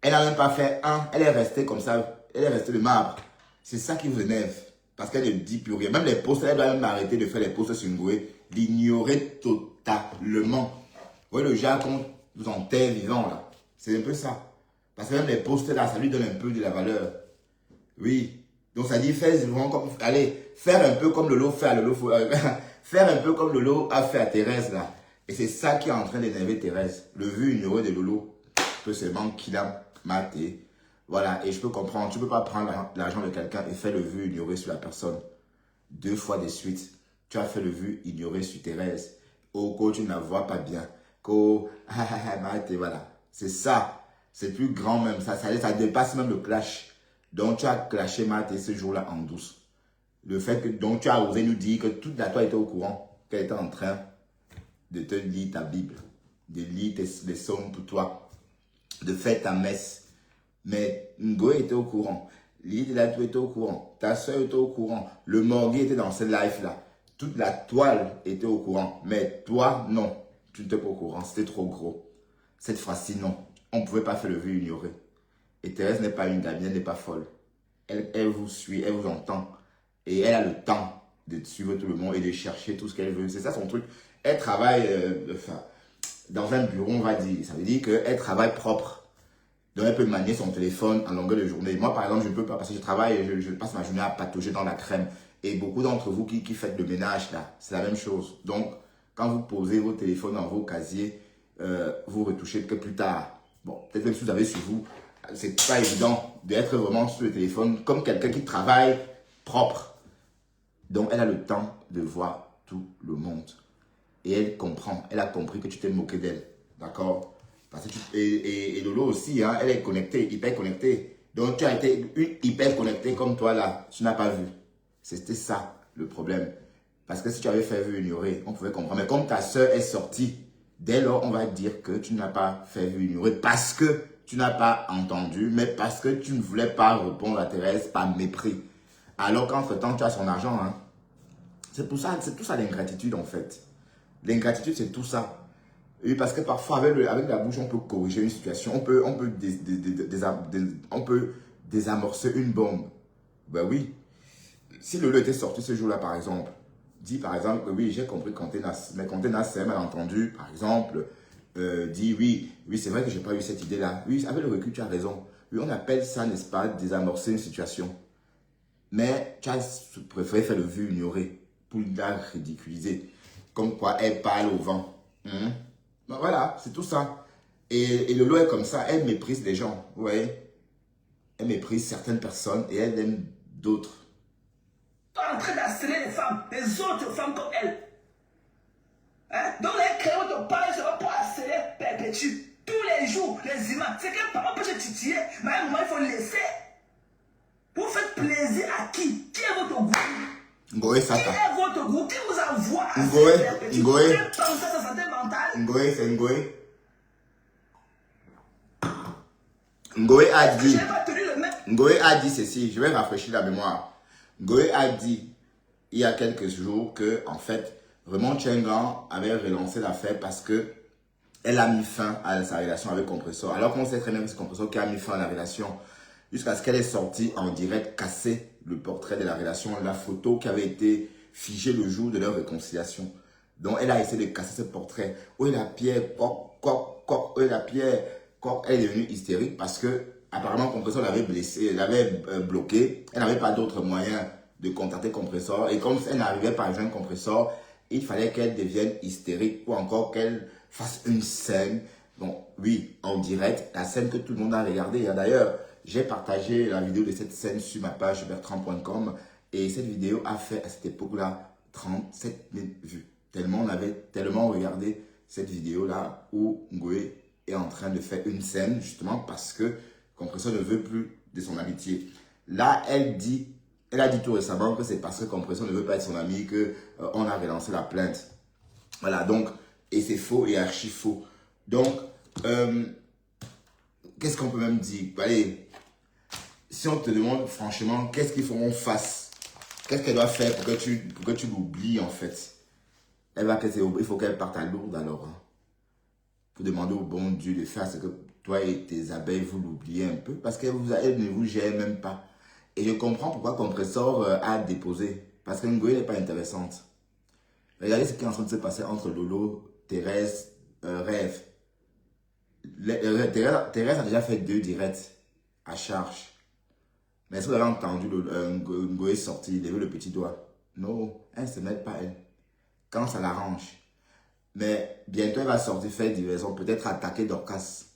Speaker 3: Elle n'a même pas fait un. Elle est restée comme ça. Elle est restée de marbre. C'est ça qui vous énerve. Parce qu'elle ne dit plus rien. Même les posts, elle doit même arrêter de faire les posts sur Ngoé. L'ignorer totalement. Vous voyez le genre qu'on vous enterre vivant là. C'est un peu ça. Parce que même les posts là, ça lui donne un peu de la valeur. Oui. Donc ça dit, faire un peu comme Lolo fait à Lolo. Faire un peu comme Lolo a fait à Thérèse là. Et c'est ça qui est en train d'énerver Thérèse. Le vu ignoré de Lolo peut seulement qu'il a maté. Voilà. Et je peux comprendre. Tu ne peux pas prendre l'argent de quelqu'un et faire le vu ignoré sur la personne. 2 fois de suite. Tu as fait le vu ignoré sur Thérèse. Oh, tu ne la vois pas bien. Maté, voilà. C'est ça. C'est plus grand même. Ça dépasse même le clash. Donc, tu as clashé Maté ce jour-là en douce. Le fait que donc tu as osé nous dire que toute la toi était au courant qu'elle était en train de te lire ta Bible, de lire les psaumes pour toi, de faire ta messe. Mais Ngoé était au courant. Lydie était au courant. Ta soeur était au courant. Le Morgui était dans ce live-là. Toute la toile était au courant. Mais toi, non. Tu n'étais pas au courant. C'était trop gros. Cette fois-ci, non. On ne pouvait pas faire le vu ignorer. Et Thérèse n'est pas une gamine, elle n'est pas folle. Elle vous suit, elle vous entend. Et elle a le temps de suivre tout le monde et de chercher tout ce qu'elle veut. C'est ça son truc. Elle travaille dans un bureau, on va dire. Ça veut dire qu'elle travaille propre. Donc, elle peut manier son téléphone en longueur de journée. Moi, par exemple, je ne peux pas parce que je travaille et je passe ma journée à patauger dans la crème. Et beaucoup d'entre vous qui faites le ménage, là, c'est la même chose. Donc, quand vous posez vos téléphones dans vos casiers, vous retouchez que plus tard. Bon, peut-être même si vous avez sur vous, c'est pas évident d'être vraiment sur le téléphone comme quelqu'un qui travaille propre. Donc, elle a le temps de voir tout le monde. Et elle comprend, elle a compris que tu t'es moqué d'elle. D'accord? Parce que et Lolo aussi, hein, elle est connectée, hyper connectée. Donc, tu as été hyper connectée comme toi là. Tu n'as pas vu. C'était ça le problème. Parce que si tu avais fait vu ignorer, on pouvait comprendre. Mais comme ta soeur est sortie, dès lors, on va dire que tu n'as pas fait vu ignorer parce que tu n'as pas entendu, mais parce que tu ne voulais pas répondre à Thérèse par mépris. Alors qu'entre-temps, tu as son argent. Hein. C'est tout ça l'ingratitude en fait. L'ingratitude, c'est tout ça. Oui, parce que parfois, avec la bouche, on peut corriger une situation. On peut désamorcer une bombe. Ben oui. Si Lolo était sorti ce jour-là, par exemple, dit par exemple, oui, j'ai compris mais quand Nassem a entendu, par exemple, dit oui, c'est vrai que je n'ai pas eu cette idée-là. Oui, avec le recul, tu as raison. Oui, on appelle ça, n'est-ce pas, désamorcer une situation. Mais tu as préféré faire le vu ignorer pour la ridiculiser. Comme quoi, elle parle au vent. Ben voilà, c'est tout ça. Et Lolo est comme ça, elle méprise les gens, vous voyez. Elle méprise certaines personnes et elle aime d'autres.
Speaker 5: En train d'harceler les femmes, les autres femmes comme elle. Hein? Donc les créations de parler sera pour harceler perpétue. Tous les jours, les images. C'est qu'un papa peut se titiller, mais à un moment, il faut laisser. Vous faites plaisir à qui? Qui est votre goût?
Speaker 3: Ngoé Sata.
Speaker 5: Qui est votre goût? Qui vous envoie à
Speaker 3: Ngoé, Ngoé.
Speaker 5: Qui pense à sa santé mentale?
Speaker 3: Ngoé, c'est Ngoé. Ngoé a dit. Ngoé a dit ceci, je vais rafraîchir la mémoire. Ngoé a dit il y a quelques jours que, en fait, vraiment Tchengan avait relancé l'affaire parce que elle a mis fin à sa relation avec Compressor. Alors qu'on sait très bien que c'est Compressor qui a mis fin à la relation jusqu'à ce qu'elle ait sorti en direct, cassé le portrait de la relation, la photo qui avait été figée le jour de leur réconciliation. Donc, elle a essayé de casser ce portrait. Où est la pierre? Où est la pierre? Elle est devenue hystérique parce que, apparemment, Compressor l'avait blessé, l'avait bloqué. Elle n'avait pas d'autre moyen de contacter Compressor. Et comme elle n'arrivait pas à joindre Compressor, il fallait qu'elle devienne hystérique ou encore qu'elle fasse une scène. Bon, oui, en direct, la scène que tout le monde a regardée. D'ailleurs, j'ai partagé la vidéo de cette scène sur ma page bertrand.com et cette vidéo a fait à cette époque-là 37 000 vues. On avait tellement regardé cette vidéo-là où Ngoé est en train de faire une scène justement parce que Compressor ne veut plus de son amitié. Là, elle a dit tout récemment que c'est parce que Compressor ne veut pas être son ami qu'on a relancé la plainte. Voilà, donc, et c'est faux et archi faux. Donc, qu'est-ce qu'on peut même dire? Allez, si on te demande franchement, qu'est-ce qu'il faut qu'on fasse? Qu'est-ce qu'elle doit faire pour que tu l'oublies en fait? Il faut qu'elle parte à Lourdes alors. Hein. Pour demander au bon Dieu de faire ce que toi et tes abeilles, vous l'oubliez un peu. Parce qu'elle ne vous gère même pas. Et je comprends pourquoi Compressor a déposé. Parce que Ngoé n'est pas intéressante. Regardez ce qui est en train de se passer entre Lolo, Thérèse, Rêve. Thérèse a déjà fait 2 directs à charge. Mais est-ce que vous avez entendu Ngoé sortir, lever le petit doigt? Non, elle ne se met pas elle. Quand ça l'arrange. Mais bientôt elle va sortir faire diversion, peut-être attaquer Dorcas.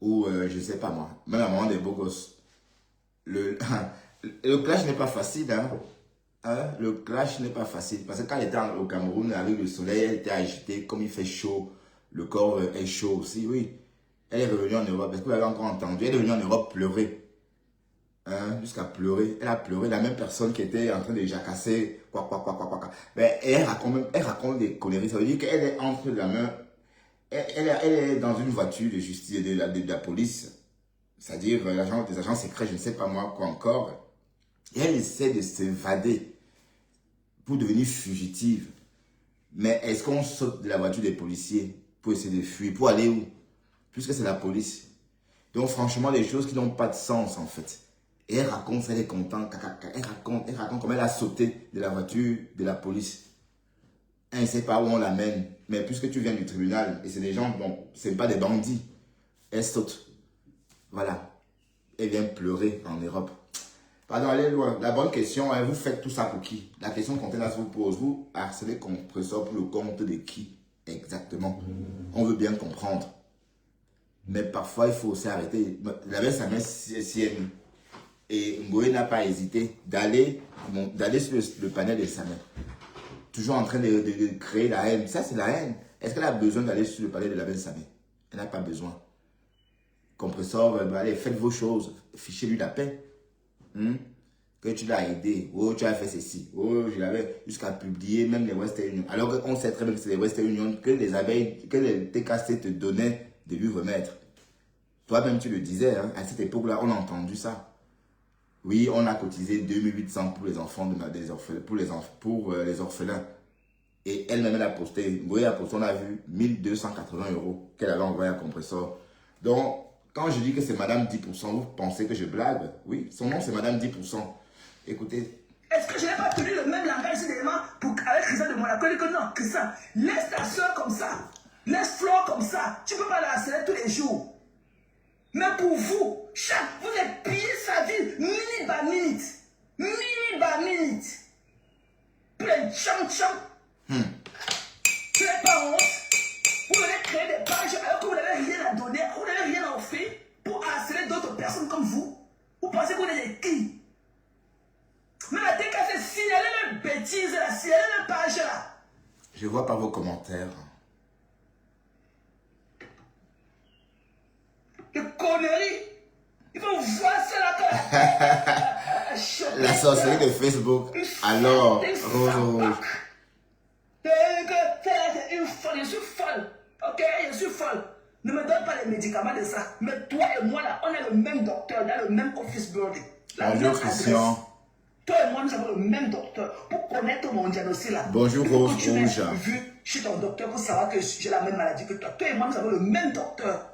Speaker 3: Ou je ne sais pas moi, même la maman des beaux gosses. Le clash n'est pas facile. Hein? Le clash n'est pas facile. Parce que quand elle était au Cameroun, avec le soleil, elle était agitée, comme il fait chaud. Le corps est chaud aussi, oui. Elle est revenue en Europe. Est-ce que vous avez encore entendu? Elle est revenue en Europe pleurer. hein, jusqu'à pleurer. Elle a pleuré, la même personne qui était en train de jacasser, quoi. Mais elle raconte des conneries. Ça veut dire qu'elle est entre la main, elle est dans une voiture de justice, de la police, c'est-à-dire des agents secrets, je ne sais pas moi quoi encore. Et elle essaie de s'évader pour devenir fugitive. Mais est-ce qu'on saute de la voiture des policiers pour essayer de fuir? Pour aller où? Puisque c'est la police. Donc franchement, des choses qui n'ont pas de sens en fait. Et elle raconte, elle est contente, elle raconte comment elle a sauté de la voiture de la police. Elle ne sait pas où on l'amène. Mais puisque tu viens du tribunal, et c'est des gens, bon, c'est pas des bandits. Elle saute. Voilà. Elle vient pleurer en Europe. Pardon, allez loin. La bonne question, hein, vous faites tout ça pour qui? La question qu'on vous pose, vous harcelez compresseur pour le compte de qui? Exactement. On veut bien comprendre. Mais parfois, il faut aussi arrêter. La belle, ça met CMI. Et Ngoé n'a pas hésité d'aller sur le panel de sa mère. Toujours en train de créer la haine. Ça, c'est la haine. Est-ce qu'elle a besoin d'aller sur le panel de la belle Samé? Elle n'a pas besoin. Compresseur, allez, faites vos choses. Fichez-lui la paix. Que tu l'as aidé. Oh, tu as fait ceci. Oh, je l'avais jusqu'à publier même les Western Union. Alors qu'on sait très bien que c'est les Western Union que les abeilles, que les TKC te donnaient de lui remettre. Toi-même, tu le disais, hein, à cette époque-là, on a entendu ça. Oui, on a cotisé 2800 pour les enfants des orphelins, pour les orphelins. Et elle-même, elle a posté, on a vu 1280 € qu'elle avait envoyé à Compresseur. Donc, quand je dis que c'est Madame 10%, vous pensez que je blague? Oui, son nom c'est Madame 10%. Écoutez.
Speaker 5: Est-ce que je n'ai pas tenu le même langage d'éléments avec Christian de Monaco? Il dit que non, Christian, laisse ta soeur comme ça. Laisse Flore comme ça. Tu ne peux pas la harceler tous les jours. Mais pour vous, vous avez pillé sa vie minute par minute. Minute par minute. Pour les cham-cham. Tu n'avez pas honte. Vous allez créer des pages alors que vous n'avez rien à donner, vous n'avez rien à offrir pour harceler d'autres personnes comme vous. Vous pensez que vous êtes qui? Mais la TKC, si elle est une bêtise là, si elle est une page là.
Speaker 3: Je vois pas vos commentaires.
Speaker 5: Des conneries. Ils vont voir ça là.
Speaker 3: La sorcellerie de Facebook. Alors, Rose.
Speaker 5: Une folle, je suis folle. Ok, je suis folle. Ne me donne pas les médicaments de ça. Mais toi et moi là, on est le même docteur dans le même office building.
Speaker 3: Bonjour Christian.
Speaker 5: Toi et moi, nous avons le même docteur. Pour connaître mon diagnostic là.
Speaker 3: Bonjour Rose
Speaker 5: tu
Speaker 3: Rouge.
Speaker 5: Vu chez ton docteur pour savoir que j'ai la même maladie que toi. Toi et moi, nous avons le même docteur.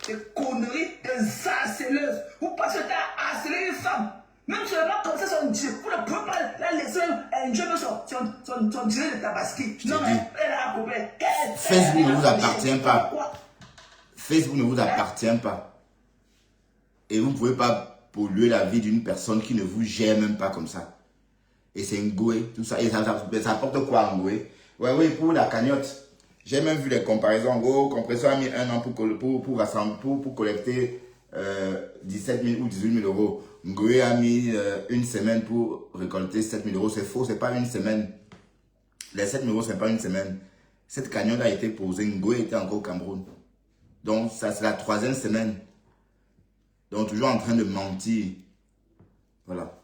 Speaker 5: Des conneries, des harceleuses. Vous pensez que tu as harcelé une femme. Même seulement comme ça, son Dieu. Vous ne pouvez pas la laisser enjoyer son Dieu de Tabaski. Non, elle a coupé.
Speaker 3: Facebook ne vous appartient pas. Facebook ne vous appartient pas. Et vous ne pouvez pas polluer la vie d'une personne qui ne vous gère même pas comme ça. Et c'est Ngoé, tout ça. Et ça apporte quoi Ngoé? Oui, pour la cagnotte. J'ai même vu les comparaisons. Gros, Compresseur a mis 1 an pour collecter 17 000 ou 18 000 €. Ngoé a mis une semaine pour récolter 7 000 €. C'est faux, c'est pas une semaine. Les 7 000 €, c'est pas une semaine. Cette cagnotte a été posée. Ngoé était encore au Cameroun. Donc, ça c'est la 3e semaine. Donc, toujours en train de mentir. Voilà.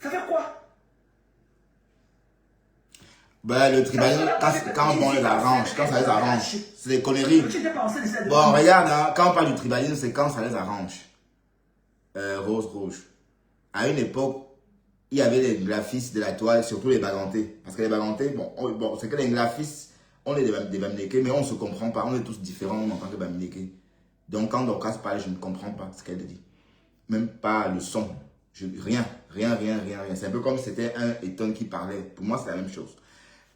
Speaker 5: Ça fait quoi?
Speaker 3: Ben, le tribunal, quand on les arrange, quand ça les arrange, c'est des conneries. Bon, regarde, hein, quand on parle du tribunal, c'est quand ça les arrange. Rose Rouge. À une époque, il y avait les graphistes de la toile, surtout les bagantés. Parce que les bagantés, bon c'est que les graphistes, on est des bamileke, mais on ne se comprend pas. On est tous différents en tant que bamileke. Donc, quand Dorcas parle, je ne comprends pas ce qu'elle dit. Même pas le son. Rien. C'est un peu comme si c'était un Eton qui parlait. Pour moi, c'est la même chose.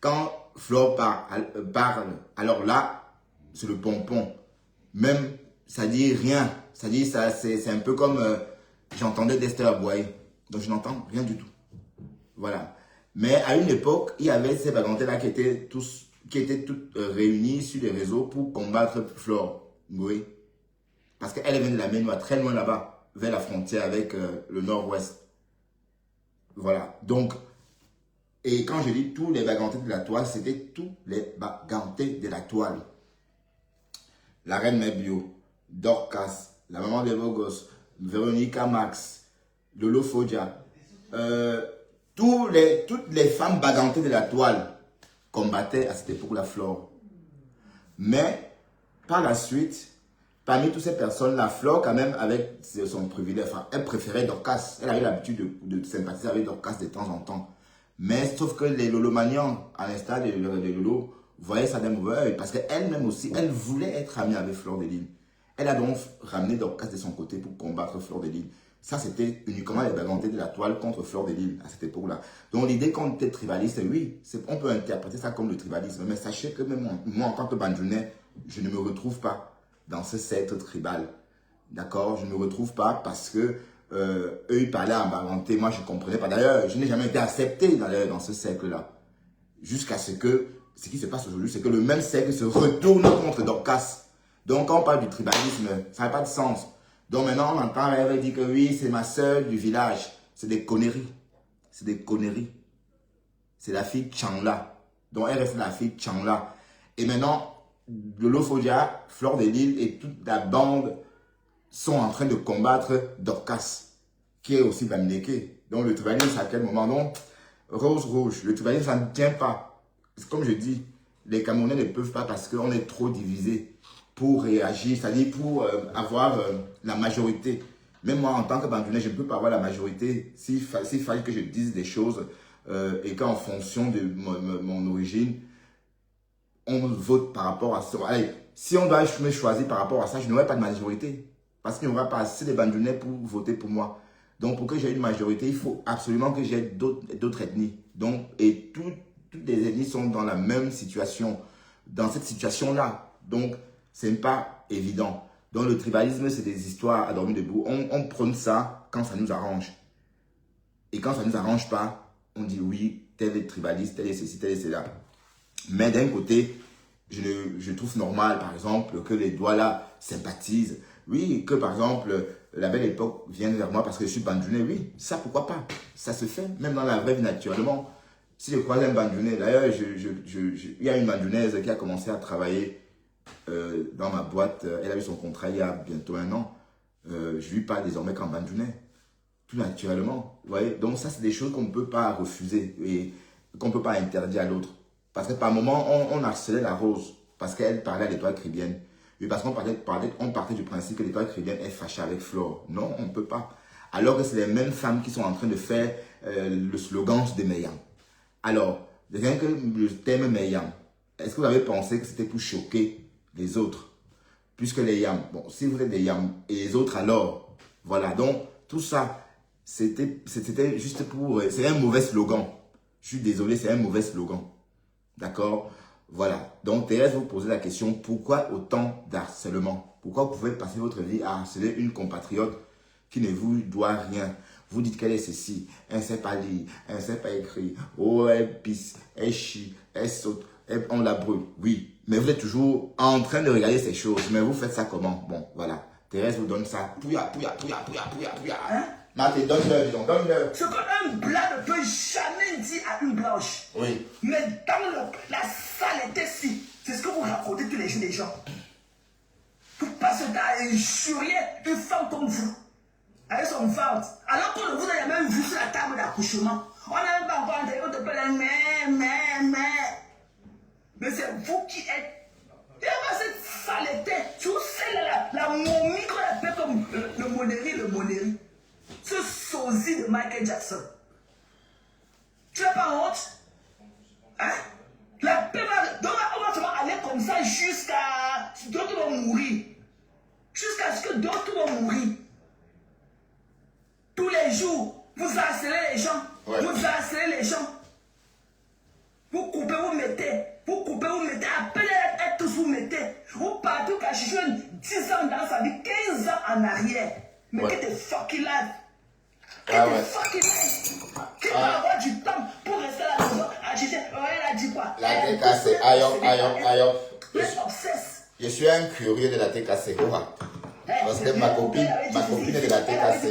Speaker 3: Quand Flore parle, alors là, c'est le pompon. Même, ça dit rien. Ça dit, c'est un peu comme j'entendais d'Esther Aboye. Donc, je n'entends rien du tout. Voilà. Mais à une époque, il y avait ces bagantés-là qui étaient toutes réunies sur les réseaux pour combattre Flore Ngoé. Parce qu'elle vient de la Ménois, très loin là-bas, vers la frontière avec le nord-ouest. Voilà. Donc, et quand je dis tous les bagantés de la toile, c'était tous les bagantés de la toile. La reine Mebio, Dorcas, la maman des beaux gosses, Véronica Max, Lolo Fodia, toutes les femmes badantées de la toile combattaient à cette époque la Flore. Mais, par la suite, parmi toutes ces personnes, la Flore, quand même, avec son privilège, enfin, elle préférait Dorcas. Elle avait l'habitude de sympathiser avec Dorcas de temps en temps. Mais, sauf que les Lolomanians, à l'instar des Lolo, voyaient ça d'un mauvais œil. Parce qu'elle-même aussi, elle voulait être amie avec Fleur de Lys. Elle a donc ramené Dorcas de son côté pour combattre Fleur de Lys. Ça, c'était uniquement les bagantés de la toile contre Fleur de Lys à cette époque-là. Donc, l'idée qu'on était tribaliste, oui, on peut interpréter ça comme le tribalisme. Mais sachez que même moi, en tant que Bandjounais, je ne me retrouve pas dans ce cercle tribal. D'accord? Je ne me retrouve pas parce que eux, ils parlaient en baganté. Moi, je ne comprenais pas. D'ailleurs, je n'ai jamais été accepté dans ce cercle-là. Jusqu'à ce qui se passe aujourd'hui, c'est que le même cercle se retourne contre Dorcas. Donc, quand on parle du tribalisme, ça n'a pas de sens. Donc, maintenant, on entend, elle dit que oui, c'est ma soeur du village. C'est des conneries. C'est des conneries. C'est la fille Changla. Donc, elle reste la fille Changla. Et maintenant, Lolo Fodia, Fleur de Lys et toute la bande sont en train de combattre Dorcas, qui est aussi Bamileke. Donc, le tribalisme, à quel moment? Donc, rose rouge, le tribalisme, ça ne tient pas. Comme je dis, les Camerounais ne peuvent pas parce qu'on est trop divisés pour réagir, c'est-à-dire pour avoir la majorité. Même moi, en tant que Bandjounais, je ne peux pas avoir la majorité s'il fallait que je dise des choses et qu'en fonction de mon origine, on vote par rapport à ça. Allez, si on doit me choisir par rapport à ça, je n'aurai pas de majorité. Parce qu'il n'y aura pas assez de Bandjounais pour voter pour moi. Donc, pour que j'ai une majorité, il faut absolument que j'ai d'autres ethnies. Donc, et toutes les ethnies sont dans la même situation, dans cette situation-là. Donc, ce n'est pas évident. Donc, le tribalisme, c'est des histoires à dormir debout. On prône ça quand ça nous arrange. Et quand ça ne nous arrange pas, on dit oui, tel est tribaliste, tel est ceci, tel est cela. Mais d'un côté, je trouve normal, par exemple, que les Douala sympathisent. Oui, que par exemple, la belle époque vienne vers moi parce que je suis Bandjounais. Oui, ça, pourquoi pas? Ça se fait, même dans la vraie vie, naturellement. Si je croise un Bandjounais, d'ailleurs, il y a une Bandjounaise qui a commencé à travailler dans ma boîte. Elle a eu son contrat il y a bientôt 1 an. Je lui parle désormais qu'en Bandjounais. Tout naturellement. Vous voyez? Donc ça, c'est des choses qu'on ne peut pas refuser et qu'on ne peut pas interdire à l'autre. Parce que par moment, on harcelait la Rose parce qu'elle parlait à l'étoile chrétienne. Oui, parce qu'on partait du principe que l'étoile chrétienne est fâchée avec Flore. Non, on ne peut pas. Alors que c'est les mêmes femmes qui sont en train de faire le slogan de Meyam. Alors, rien que le thème Meyam, est-ce que vous avez pensé que c'était pour choquer les autres? Puisque les Yams, bon, si vous êtes des Yams et les autres alors, voilà. Donc, tout ça, c'était juste pour... C'est un mauvais slogan. Je suis désolé, c'est un mauvais slogan. D'accord? Voilà. Donc, Thérèse vous posez la question, pourquoi autant d'harcèlement? Pourquoi vous pouvez passer votre vie à harceler une compatriote qui ne vous doit rien? Vous dites qu'elle est ceci, elle ne sait pas lire, elle ne sait pas écrire. Oh, elle pisse, elle chie, elle saute, on la brûle. Oui, mais vous êtes toujours en train de regarder ces choses. Mais vous faites ça comment? Bon, voilà. Thérèse vous donne ça. Pouya.
Speaker 5: Hein?
Speaker 3: Martin, donne-le, disons, donne-le.
Speaker 5: Ce qu'un blanc ne peut jamais dire à une blanche.
Speaker 3: Oui.
Speaker 5: Mais dans la saleté-ci, c'est ce que vous racontez tous les jours des gens. Vous passez à injurier une femme comme vous, avec son ventre, alors qu'on ne vous a jamais vu sur la table d'accouchement. On n'a même pas encore entendu, on te parle mais c'est vous qui êtes. Il y a pas cette saleté. Tu sais la momie qu'on appelle comme le Moneri. Ce sosie de Michael Jackson. Tu n'as pas honte? Hein? La paix va... Donc on va seulement aller comme ça jusqu'à ce que d'autres vont mourir. Jusqu'à ce que d'autres vont mourir. Tous les jours, vous harcelez les gens. Ouais. Vous harcelez les gens. Vous coupez, vous mettez. Vous coupez, vous mettez. Appelez à tous, vous mettez. Vous partez au cachichon 10 ans dans sa vie, 15 ans en arrière. Mais ouais. Get the fucking life. Get the fucking life. Qui va avoir du temps pour rester à la maison à dire, oh, elle a dit quoi?
Speaker 3: La TKC, aïe. Je suis un curieux de la TKC. Parce que ma copine est de la TKC.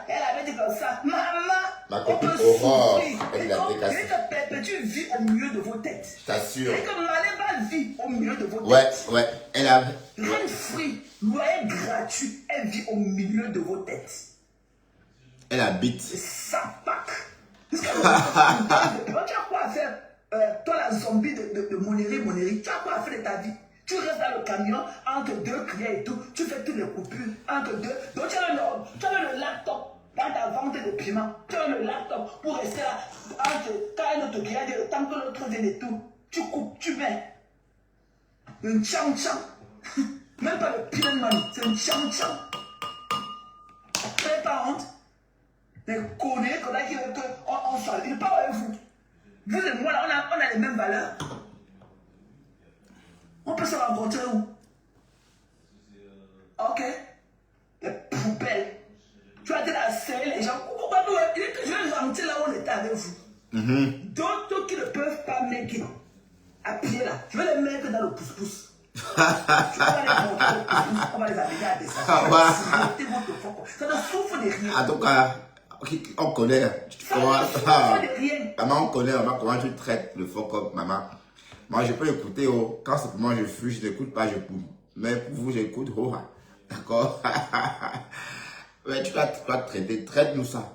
Speaker 5: Elle avait dit comme ça. Maman,
Speaker 3: ma copine Aurore est de la TKC.
Speaker 5: Et que Perpétue vit au milieu de vos têtes.
Speaker 3: Je t'assure.
Speaker 5: Et que Maléba vit au milieu de vos têtes.
Speaker 3: Ouais. Elle a...
Speaker 5: Rent free, loyer gratuit, elle vit au milieu de vos têtes.
Speaker 3: Elle habite.
Speaker 5: Ça pack. Tu as quoi à faire? Toi, la zombie de Moneri, tu as quoi à faire de ta vie? Tu restes dans le camion entre deux clients et tout. Tu fais toutes les coupures entre deux. Donc, tu as le laptop dans ta vente de piment. Tu as le laptop pour rester là. Quand un autre client dit le temps que l'autre vient et tout. Tu coupes, tu mets. Un tcham-tcham. Même pas le piment money, c'est un tcham-tcham. Tu n'avez pas honte? Mais connaît qui veut qu'on soit. Il parle avec vous. Vous et moi, là, on a les mêmes valeurs. On peut se rencontrer où? Ok. Les poubelles. Tu as dit à serrer les gens. Pourquoi nous? Il est que je vais rentrer là où on était avec vous. D'autres qui ne peuvent pas mettre à pied là. Je vais les mettre dans le pouce-pouce. Tu vas les monter au pouce-pouce. On va les amener à des salles. Ça ne souffre de rien.
Speaker 3: En tout cas, on connaît. Maman, on connaît, maman, comment tu traites le fuck up, maman. Moi, je peux écouter, oh, quand simplement je fuis, je n'écoute pas, je coupe. Mais pour vous, j'écoute, oh, d'accord. Mais tu vas traiter, traite-nous ça.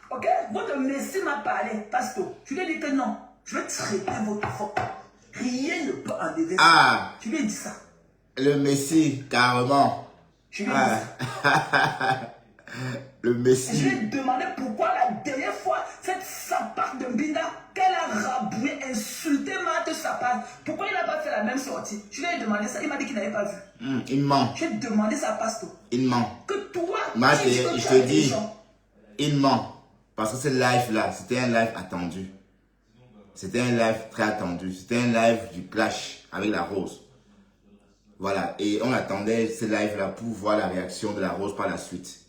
Speaker 5: Ok, votre messie m'a parlé, pasteur. Je lui ai dit que non, je vais traiter votre fuck up. Rien ne peut enlever ça.
Speaker 3: Ah,
Speaker 5: je lui ai dit ça.
Speaker 3: Le Messie, carrément.
Speaker 5: Je lui ai dit ça.
Speaker 3: Le Messie.
Speaker 5: Je lui ai demandé pourquoi la dernière fois, cette sapate de Mbinda, qu'elle a raboué, insulté Marthe Sapate, pourquoi il n'a pas fait la même sortie? Je lui ai demandé ça, il m'a dit qu'il n'avait pas vu.
Speaker 3: Il ment.
Speaker 5: J'ai demandé ça à Pasteur.
Speaker 3: Il ment.
Speaker 5: Que toi,
Speaker 3: Moi, je te dis, il ment. Parce que ce live-là, c'était un live attendu. C'était un live très attendu. C'était un live du clash avec la Rose. Voilà. Et on attendait ce live-là pour voir la réaction de la Rose par la suite.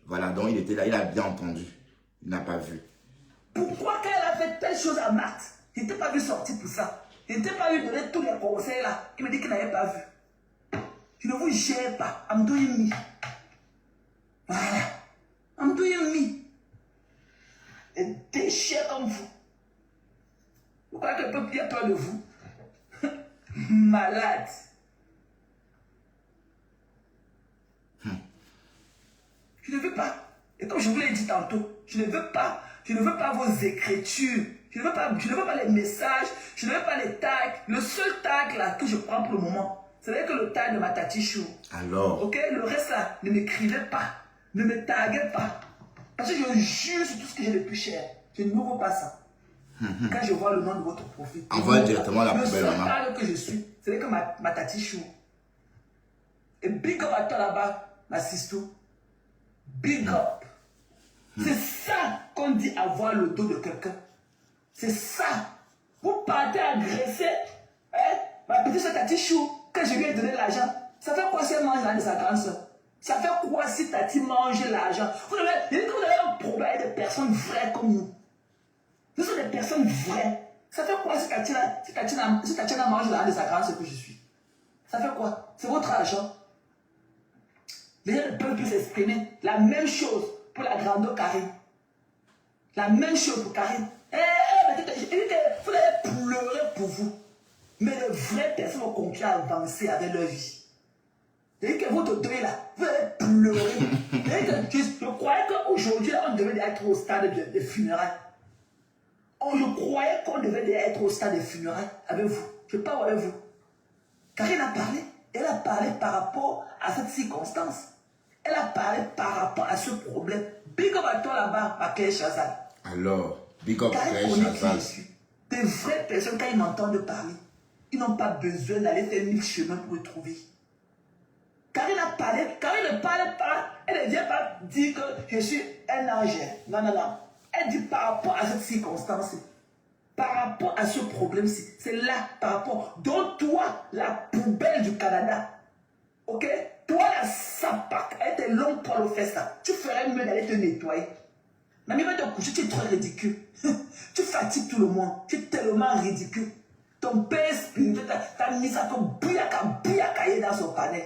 Speaker 3: Voilà, donc il était là, il a bien entendu. Il n'a pas vu.
Speaker 5: Pourquoi quand elle a fait telle chose à Marthe, il n'était pas vu sortir pour ça. Il n'était pas vu donner tous les conseils là. Il me dit qu'il n'avait pas vu. Je ne vous gère pas. I'm doing me. Voilà. I'm doing me. Et déchets comme vous. Vous croyez que le peuple a peur de vous? Malade. Je ne veux pas. Et comme je vous l'ai dit tantôt, je ne veux pas vos écritures. Je ne veux pas les messages. Je ne veux pas les tags. Le seul tag là que je prends pour le moment, c'est vrai que le tag de ma Tati Chou.
Speaker 3: Alors.
Speaker 5: Ok, le reste là, ne m'écrivez pas. Ne me taguez pas. Parce que je jure sur tout ce que j'ai de plus cher. Je n'ouvre pas ça. Quand je vois le nom de votre profil.
Speaker 3: Envoie directement la poubelle, maman.
Speaker 5: Le seul tag que je suis, c'est vrai que ma Tati Chou. Et big up à toi là-bas, ma sisto. Big up. C'est ça qu'on dit avoir le dos de quelqu'un. C'est ça. Vous partez agresser ma petite soeur Tati Chou, quand je lui ai donné l'argent. Ça fait quoi si elle mange l'argent de sa grande soeur? Ça fait quoi si Tati mange l'argent? Vous avez un problème avec des personnes vraies comme nous. Nous sommes des personnes vraies. Ça fait quoi si Tatiana mange l'argent de sa grande soeur que je suis? Ça fait quoi? C'est votre argent. Les gens ne peuvent plus s'exprimer. La même chose pour la grande Karine. La même chose pour Karine. Vous allez pleurer pour vous. Mais les vraies personnes ont compris à avancer avec leur vie. C'est-à-dire que votre deuil là, vous allez pleurer. Je croyais qu'aujourd'hui, on devait être au stade des funérailles. Je croyais qu'on devait être au stade des funérailles avec vous. Je parle avec vous. Karine a parlé. Elle a parlé par rapport à cette circonstance. Elle a parlé par rapport à ce problème. Big up à toi là-bas, ma Claire Chazal.
Speaker 3: Alors, big up Claire Chazal.
Speaker 5: Des vraies personnes, quand ils m'entendent parler, ils n'ont pas besoin d'aller faire 1000 chemins pour le trouver. Karine a parlé, Karine ne parle pas, elle ne vient pas dire que je suis un ange. Non, non, non. Elle dit par rapport à cette circonstance, par rapport à ce problème-ci. C'est là, par rapport. Donc toi, la poubelle du Canada, ok? Toi, la sapac, avec tes longues poils aux fesses, tu ferais mieux d'aller te nettoyer. Mamie va te coucher, tu es trop ridicule. Tu fatigues tout le monde. Tu es tellement ridicule. Ton père spirituel t'a mis ça comme bouillakaye dans son panel.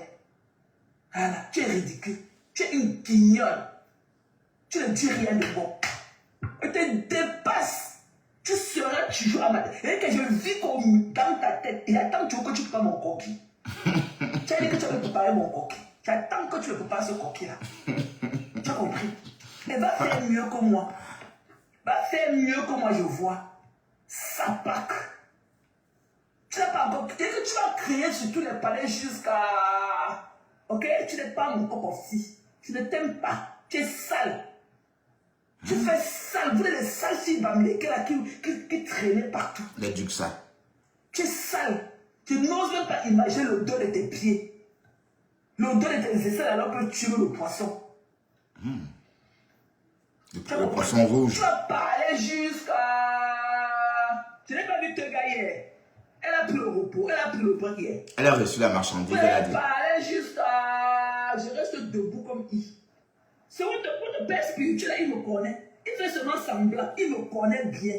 Speaker 5: Voilà, tu es ridicule. Tu es une guignole. Tu ne dis rien de bon. Tu te dépasses. Tu seras toujours à ma tête. Et que je vis comme dans ta tête. Et attends, tu veux que tu prépares mon coquille. Tu as dit que tu veux préparer mon coquille. Tu attends que tu veux préparer ce coquille-là. Tu as compris? Elle va faire mieux que moi. Va faire mieux que moi, je vois. Ça pack. Tu n'as pas encore. Dès que tu vas crier sur tous les palais jusqu'à. Ok? Tu n'es pas mon cop of tea. Tu ne t'aimes pas. Tu es sale. Tu fais sale. Vous êtes des sales filles bamlékées là qui traînaient partout.
Speaker 3: Les Duxa.
Speaker 5: Tu es sale. Tu n'oses même pas imaginer l'odeur de tes pieds. L'odeur de tes aisselles alors que tu veux le poisson.
Speaker 3: Le poisson rouge.
Speaker 5: Tu vas parler jusqu'à. Je n'ai pas vu te gagner. Elle a pris le repos. Elle a pris le point hier.
Speaker 3: Elle a reçu la marchandise, elle a dit.
Speaker 5: Je parler jusqu'à. Je reste debout comme I. C'est votre père spirituel, il me connaît. Il fait seulement semblant. Il me connaît bien.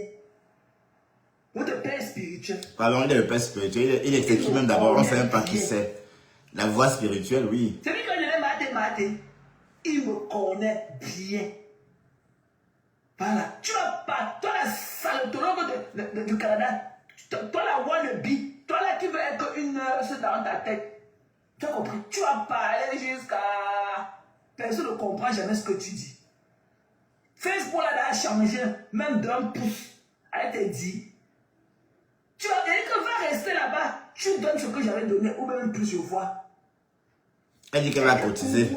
Speaker 5: Votre père spirituel.
Speaker 3: Pardon, il est le père spirituel. Il était qui même d'abord? On ne sait même pas qui c'est. La voix spirituelle, oui.
Speaker 5: C'est lui que je l'ai maté. Il me connaît bien. Voilà. Tu vas pas. Toi, la salotologue du Canada. Toi, la wannabe. Toi, là, qui veut être une nurse dans ta tête. Tu as compris? Tu vas parler jusqu'à. Personne ne comprend jamais ce que tu dis. Facebook, là, a changé. Même d'un pouce. Elle t'a dit. Tu vas dire que va rester là-bas. Tu donnes ce que j'avais donné. Ou même plus, je vois.
Speaker 3: Elle dit qu'elle va cotiser.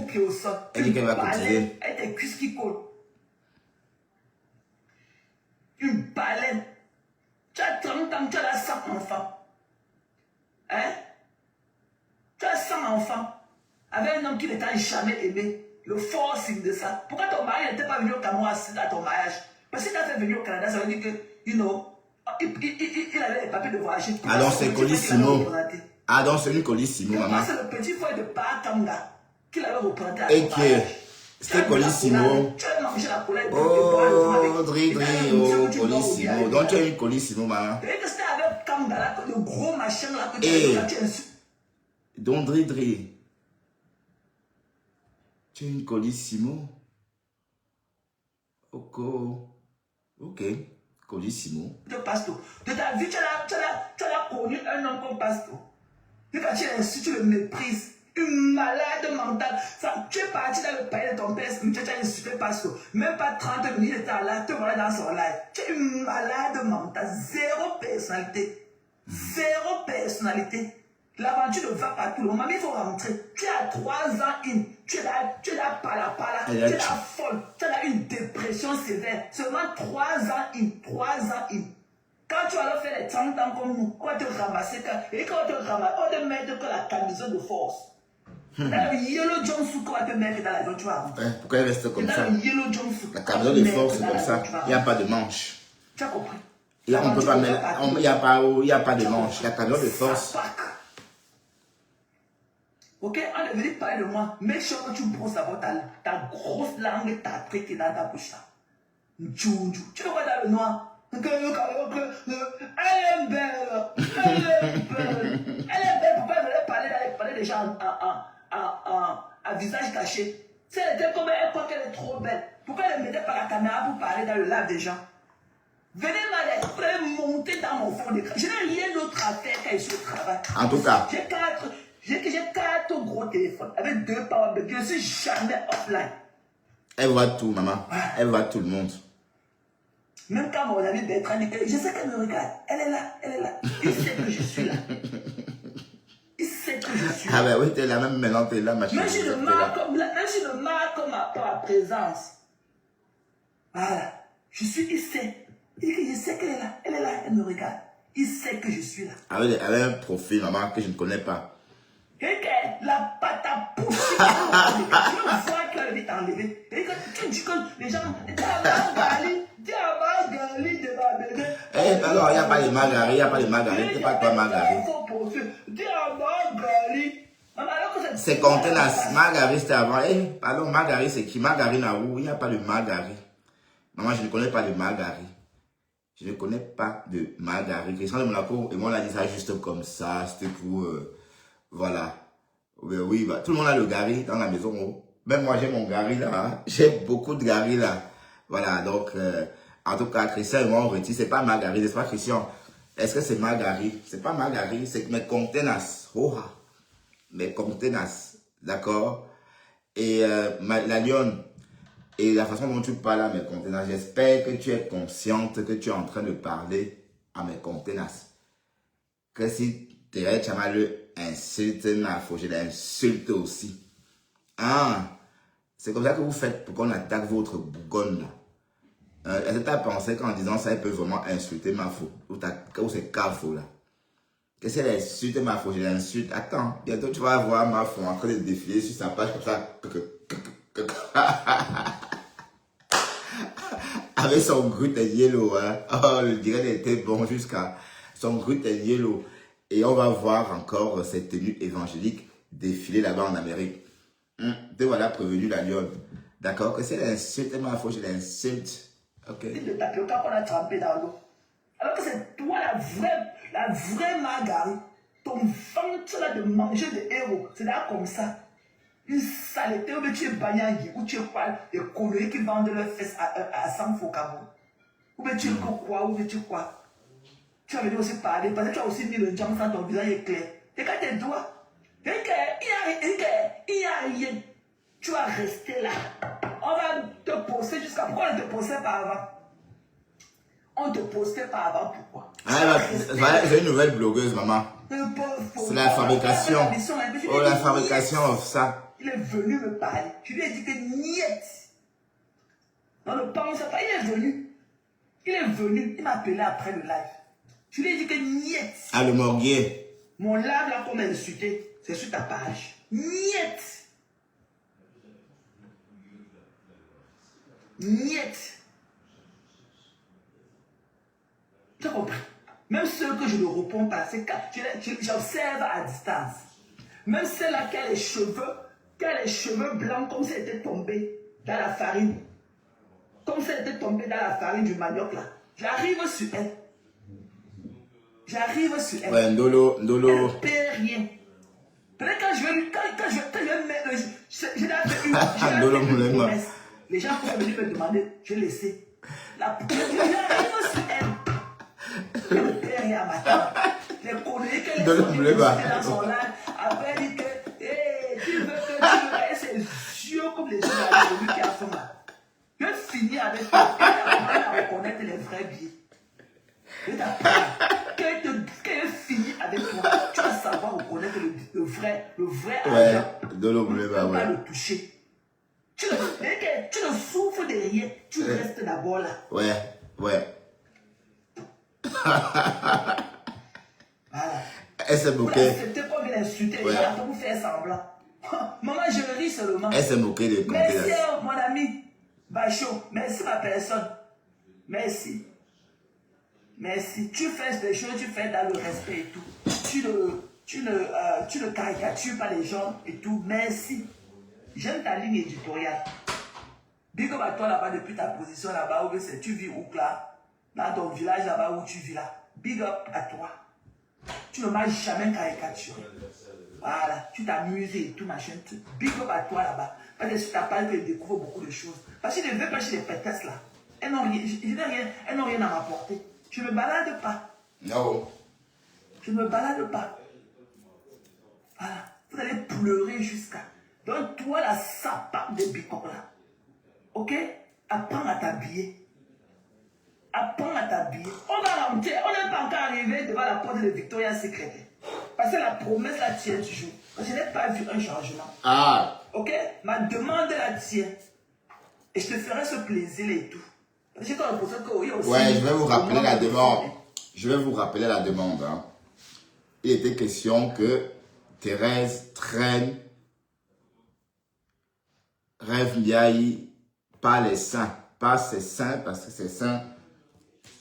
Speaker 3: Elle dit qu'elle va cotiser.
Speaker 5: Elle tes cuisses qui collent. Une baleine. Tu as 30 ans, tu as 100 enfants. Hein? Tu as 100 enfants. Avec un homme qui ne t'a jamais aimé. Le forcing de ça. Pourquoi ton mari n'était pas venu au Cameroun à ton mariage? Parce que si tu as fait venir au Canada, ça veut dire que, you know, il avait les papiers de voyager.
Speaker 3: Ah donc c'est Colissimo. Ah donc c'est une Colissimo, maman.
Speaker 5: C'est le petit frère de Pakanga qui l'avait représenté à
Speaker 3: ton mariage. C'était Colissimo.
Speaker 5: Tu as mangé la couleur.
Speaker 3: Oh, Colissimo. Donc tu as une Colissimo, maman.
Speaker 5: Tu sais que c'était avec Kanga là, le gros machin là que tu as insulté.
Speaker 3: Donc Dri. Tu as une Colissimo. Ok. Colissimo.
Speaker 5: De Pasto. De ta vie, tu as connu un homme comme Pasto. Et quand tu l'insultes, tu le méprises. Une malade mentale. Ça, tu es parti dans le palais de ton père spirituel, tu as insulté Pasto. Même pas 30 minutes, tu es là, tu es dans son live. Tu es une malade mentale. Zéro personnalité. Zéro personnalité. L'aventure ne va pas tout le monde. Mais il faut rentrer. Tu as 3 ans in. Tu es là, pala. Tu es là, folle. Tu as là une dépression sévère. Seulement 3 ans in. 3 ans in. Quand tu vas leur faire les 30 ans comme nous, on va te ramasser. Et quand on te ramasse, on te met que la camisole de force. Dans le yellow jumpsuit qu'on va te mettre dans l'avion, tu vas rentrer.
Speaker 3: Pourquoi elle reste comme ça?
Speaker 5: Dans le yellow jumpsuit.
Speaker 3: La camisole de force, c'est comme ça. Il n'y a pas de manche.
Speaker 5: Tu as compris?
Speaker 3: Et on peut pas mettre. Il n'y a pas de manche. La camisole de force.
Speaker 5: Ok, on est venu parler de moi. Make sure que tu brosses d'abord ta grosse langue et ta truc qui est dans ta bouche là. Tu le vois dans le noir. Elle est belle. Pourquoi elle voulait parler des gens à visage caché? Si elle était comme elle, croit qu'elle est trop belle. Pourquoi elle ne mettait pas la caméra pour parler dans le live des gens? Venez monter dans mon fond d'écran. Je n'ai rien d'autre à faire qu'à essayer de travail.
Speaker 3: En tout cas.
Speaker 5: J'ai 4 gros téléphones avec 2 powerbanks. Je ne suis jamais offline.
Speaker 3: Elle voit tout, maman. Elle voit tout le monde.
Speaker 5: Même quand mon ami Bertrand dit que je sais qu'elle me regarde. Elle est là. Il sait que je suis là. Il sait que je suis là.
Speaker 3: Ah ben oui, t'es là même maintenant, t'es là, ma chérie.
Speaker 5: Même si le marque comme ma présence. Voilà. Il sait. Il sait qu'elle est là. Elle est là, elle me regarde. Il sait que je suis là.
Speaker 3: Elle a un profil, maman, que je ne connais pas.
Speaker 5: Et que la pâte à pousser. Tu vois qu'elle avait enlevé. Et que tu dis que les gens. Margali de ma bébé.
Speaker 3: Eh, alors, il n'y a pas de margarine, c'est pas toi, margarine. C'est contenance. Margarine, c'était avant. Eh, pardon, margarine, c'est qui? Margarine à où? Il n'y a pas de margarine. Maman, je ne connais pas de margarine. Je ne connais pas de margarine. Christian de Monaco, et moi, on a dit ça juste comme ça. C'était pour. Voilà. Oui, bah, tout le monde a le gari dans la maison. Oh. Même moi, j'ai mon gari là. Hein. J'ai beaucoup de gari là. Voilà, donc, en tout cas, Christian et moi, on retire. C'est pas margarine, c'est pas Christian. Est-ce que c'est margarine? C'est pas margarine, c'est mes contenance. Oh, mes contenance. D'accord? Et la lionne, Et la façon dont tu parles à mes contenants, j'espère que tu es consciente que tu es en train de parler à mes contenants. Que si Thérèse Tchamalu insulte ma faute, je l'insulte aussi. Ah, c'est comme ça que vous faites pour qu'on attaque votre bougonne là. Est-ce que tu as pensé qu'en disant ça, elle peut vraiment insulter ma faute? Ou c'est cafou là? Que si elle insulte ma faute, je l'insulte. Attends, bientôt tu vas voir ma faute en train de défiler sur sa page comme ça. Avec son gluten yellow, hein. Oh, le direct était bon jusqu'à son gluten yellow. Et on va voir encore cette tenue évangélique défiler là-bas en Amérique. Te voilà prévenu la lionne. D'accord? Que si elle insulte ma faute, je l'insulte. Ok?
Speaker 5: Le tapioca qu'on a trempé dans l'eau. Alors que c'est toi la vraie Marguerite. Ton ventre là de manger des héros. C'est là comme ça. Une saleté où tu es bagné en guille, où tu es quoi? Des conneries qui vendent leurs fesses à 100 faux cabots. Ou bien tu es quoi? Ou bien tu es quoi? Tu as venu aussi parler parce que tu as aussi mis le jam sans ton visage est clair. Regarde tes doigts. Il n'y a rien. Tu vas rester là. On va te poster jusqu'à... Pourquoi on ne te postait pas avant? On ne te postait pas avant, pourquoi?
Speaker 3: C'est une nouvelle blogueuse, maman. C'est la fabrication. Oh, la fabrication of ça.
Speaker 5: Il est venu me parler. Je lui ai dit que niet. On ne pense pas. Il est venu. Il m'a appelé après le live. Je lui ai dit que niet.
Speaker 3: Ah, le morguier.
Speaker 5: Mon live là, qu'on m'a insulté, c'est sur ta page. Niet. Niet. Tu as compris? Même ceux que je ne réponds pas, c'est quand j'observe à distance. Même celle-là qui a les cheveux blancs comme si elle était tombée dans la farine. Comme si elle était tombée dans la farine du manioc là. J'arrive sur elle.
Speaker 3: Ouais, Ndolo.
Speaker 5: Elle ne paie rien. Peut-être quand je vais mettre... Je l'ai fait une promesse. Les gens sont venus me demander, je laissé. J'arrive sur elle. Elle ne paie rien à ma table. Les conneries qu'elle est dans son live. Après, elle dit que tu veux que tu me ses yeux comme les yeux de lui qui a fait mal. Je finis avec toi. Elle a à reconnaître les vrais billets. Quand finit avec toi, tu vas savoir reconnaître le vrai argent.
Speaker 3: Ouais,
Speaker 5: on va le toucher. Tu ne souffres de rien, tu restes d'abord là.
Speaker 3: Ouais.
Speaker 5: Voilà.
Speaker 3: Elle s'est moquée.
Speaker 5: C'était pas bien insulté, les gens pour vous faire semblant. Maman, je ris seulement.
Speaker 3: Elle s'est moquée de
Speaker 5: Merci, mon ami Bachot. Merci, ma personne. Merci. Tu fais des choses, tu fais dans le respect et tout. Tu ne caricatures pas les gens et tout. Merci. J'aime ta ligne éditoriale. Big up à toi là-bas depuis ta position là-bas où tu vis où là, dans ton village là-bas où tu vis là. Big up à toi. Tu ne m'as jamais caricaturé. Voilà, tu t'amuses et tout machin. Big up à toi là-bas. Parce que sur ta page, tu découvres beaucoup de choses. Parce que je ne vais pas chez les pétasses là. Elles n'ont rien à m'apporter. Je ne me balade pas.
Speaker 3: Non.
Speaker 5: Je ne me balade pas. Voilà. Vous allez pleurer jusqu'à... Donc toi, la sapin de Bicop là. Ok? Apprends à t'habiller. Apprends à t'habiller. On va rentrer. On n'est pas encore arrivé devant la porte de Victoria's Secret. Parce que la promesse la tient toujours. Parce que je n'ai pas vu un changement.
Speaker 3: Ah.
Speaker 5: Ok? Ma demande la tient. Et je te ferai ce plaisir et tout.
Speaker 3: Ouais, je vais vous rappeler la demande. Je vais vous rappeler la demande. Hein. Il était question que Thérèse traîne Rêve Ndiaye par les seins. Pas ses seins, parce que ses seins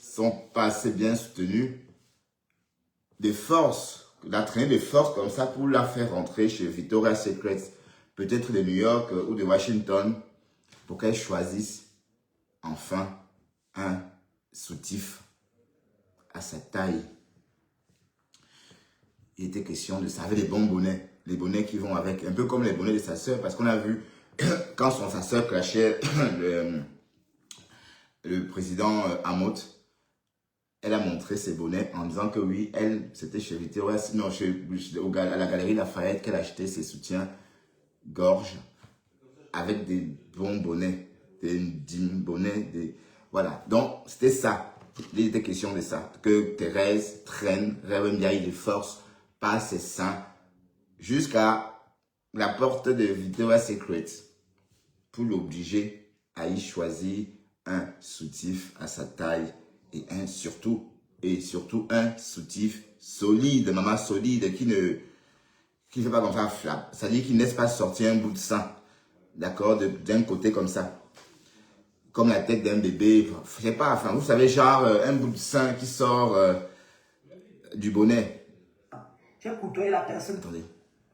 Speaker 3: sont pas assez bien soutenus. De force, la traîner de force comme ça pour la faire rentrer chez Victoria's Secret, peut-être de New York ou de Washington, pour qu'elle choisisse enfin un soutif à sa taille. Il était question de ça, avec les bons bonnets, les bonnets qui vont avec, un peu comme les bonnets de sa sœur, parce qu'on a vu quand sa sœur clashait le président Amot, elle a montré ses bonnets en disant que oui, elle, c'était chez Victoria's, non, à la galerie Lafayette qu'elle achetait ses soutiens-gorge avec des bons bonnets, récolter une dîme, bonnet. Voilà. Donc, c'était ça. Il était question de ça. Que Thérèse traîne, rêve bien, il force par ses seins jusqu'à la porte de Victoria's Secret pour l'obliger à y choisir un soutif à sa taille et surtout un soutif solide, maman solide, qui ne fait pas comme ça flap. C'est-à-dire qu'il ne laisse pas sortir un bout de sang, d'accord, d'un côté comme ça. Comme la tête d'un bébé, je sais pas, enfin, vous savez, genre un bout de sang qui sort du bonnet.
Speaker 5: J'ai côtoyé la personne.
Speaker 3: Attendez.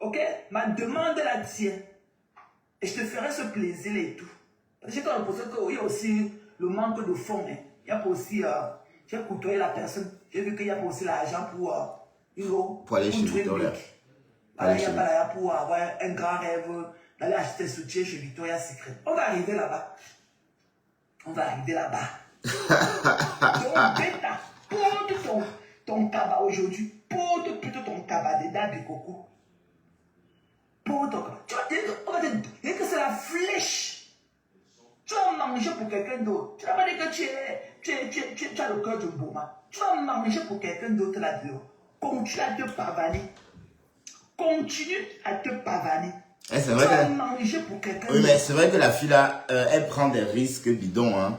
Speaker 5: Ok, ma demande la tienne. Et je te ferai ce plaisir et tout. Parce que j'ai l'impression qu'il y a aussi le manque de fond. Hein. Il y a pas aussi, j'ai côtoyé la personne. J'ai vu qu'il y a pas aussi l'argent pour
Speaker 3: aller chez Victoria.
Speaker 5: Voilà, il n'y a pas l'argent pour avoir un grand rêve d'aller acheter soutien chez Victoria's Secret. On va arriver là-bas. On va arriver là-bas. Donc, bêta, porte ton cabas aujourd'hui. Porte plutôt ton cabas de Dabi Coco. Porte ton cabas. Tu vas dire que c'est la flèche. Tu vas manger pour quelqu'un d'autre. Tu vas pas dire que tu as le cœur de Boma. Tu vas manger pour quelqu'un d'autre là-dedans. Continue à te pavaner. Continue à te pavaner.
Speaker 3: C'est vrai
Speaker 5: tu vas manger pour quelqu'un d'autre.
Speaker 3: Oui, mais c'est vrai que la fille là, elle prend des risques bidons. Hein.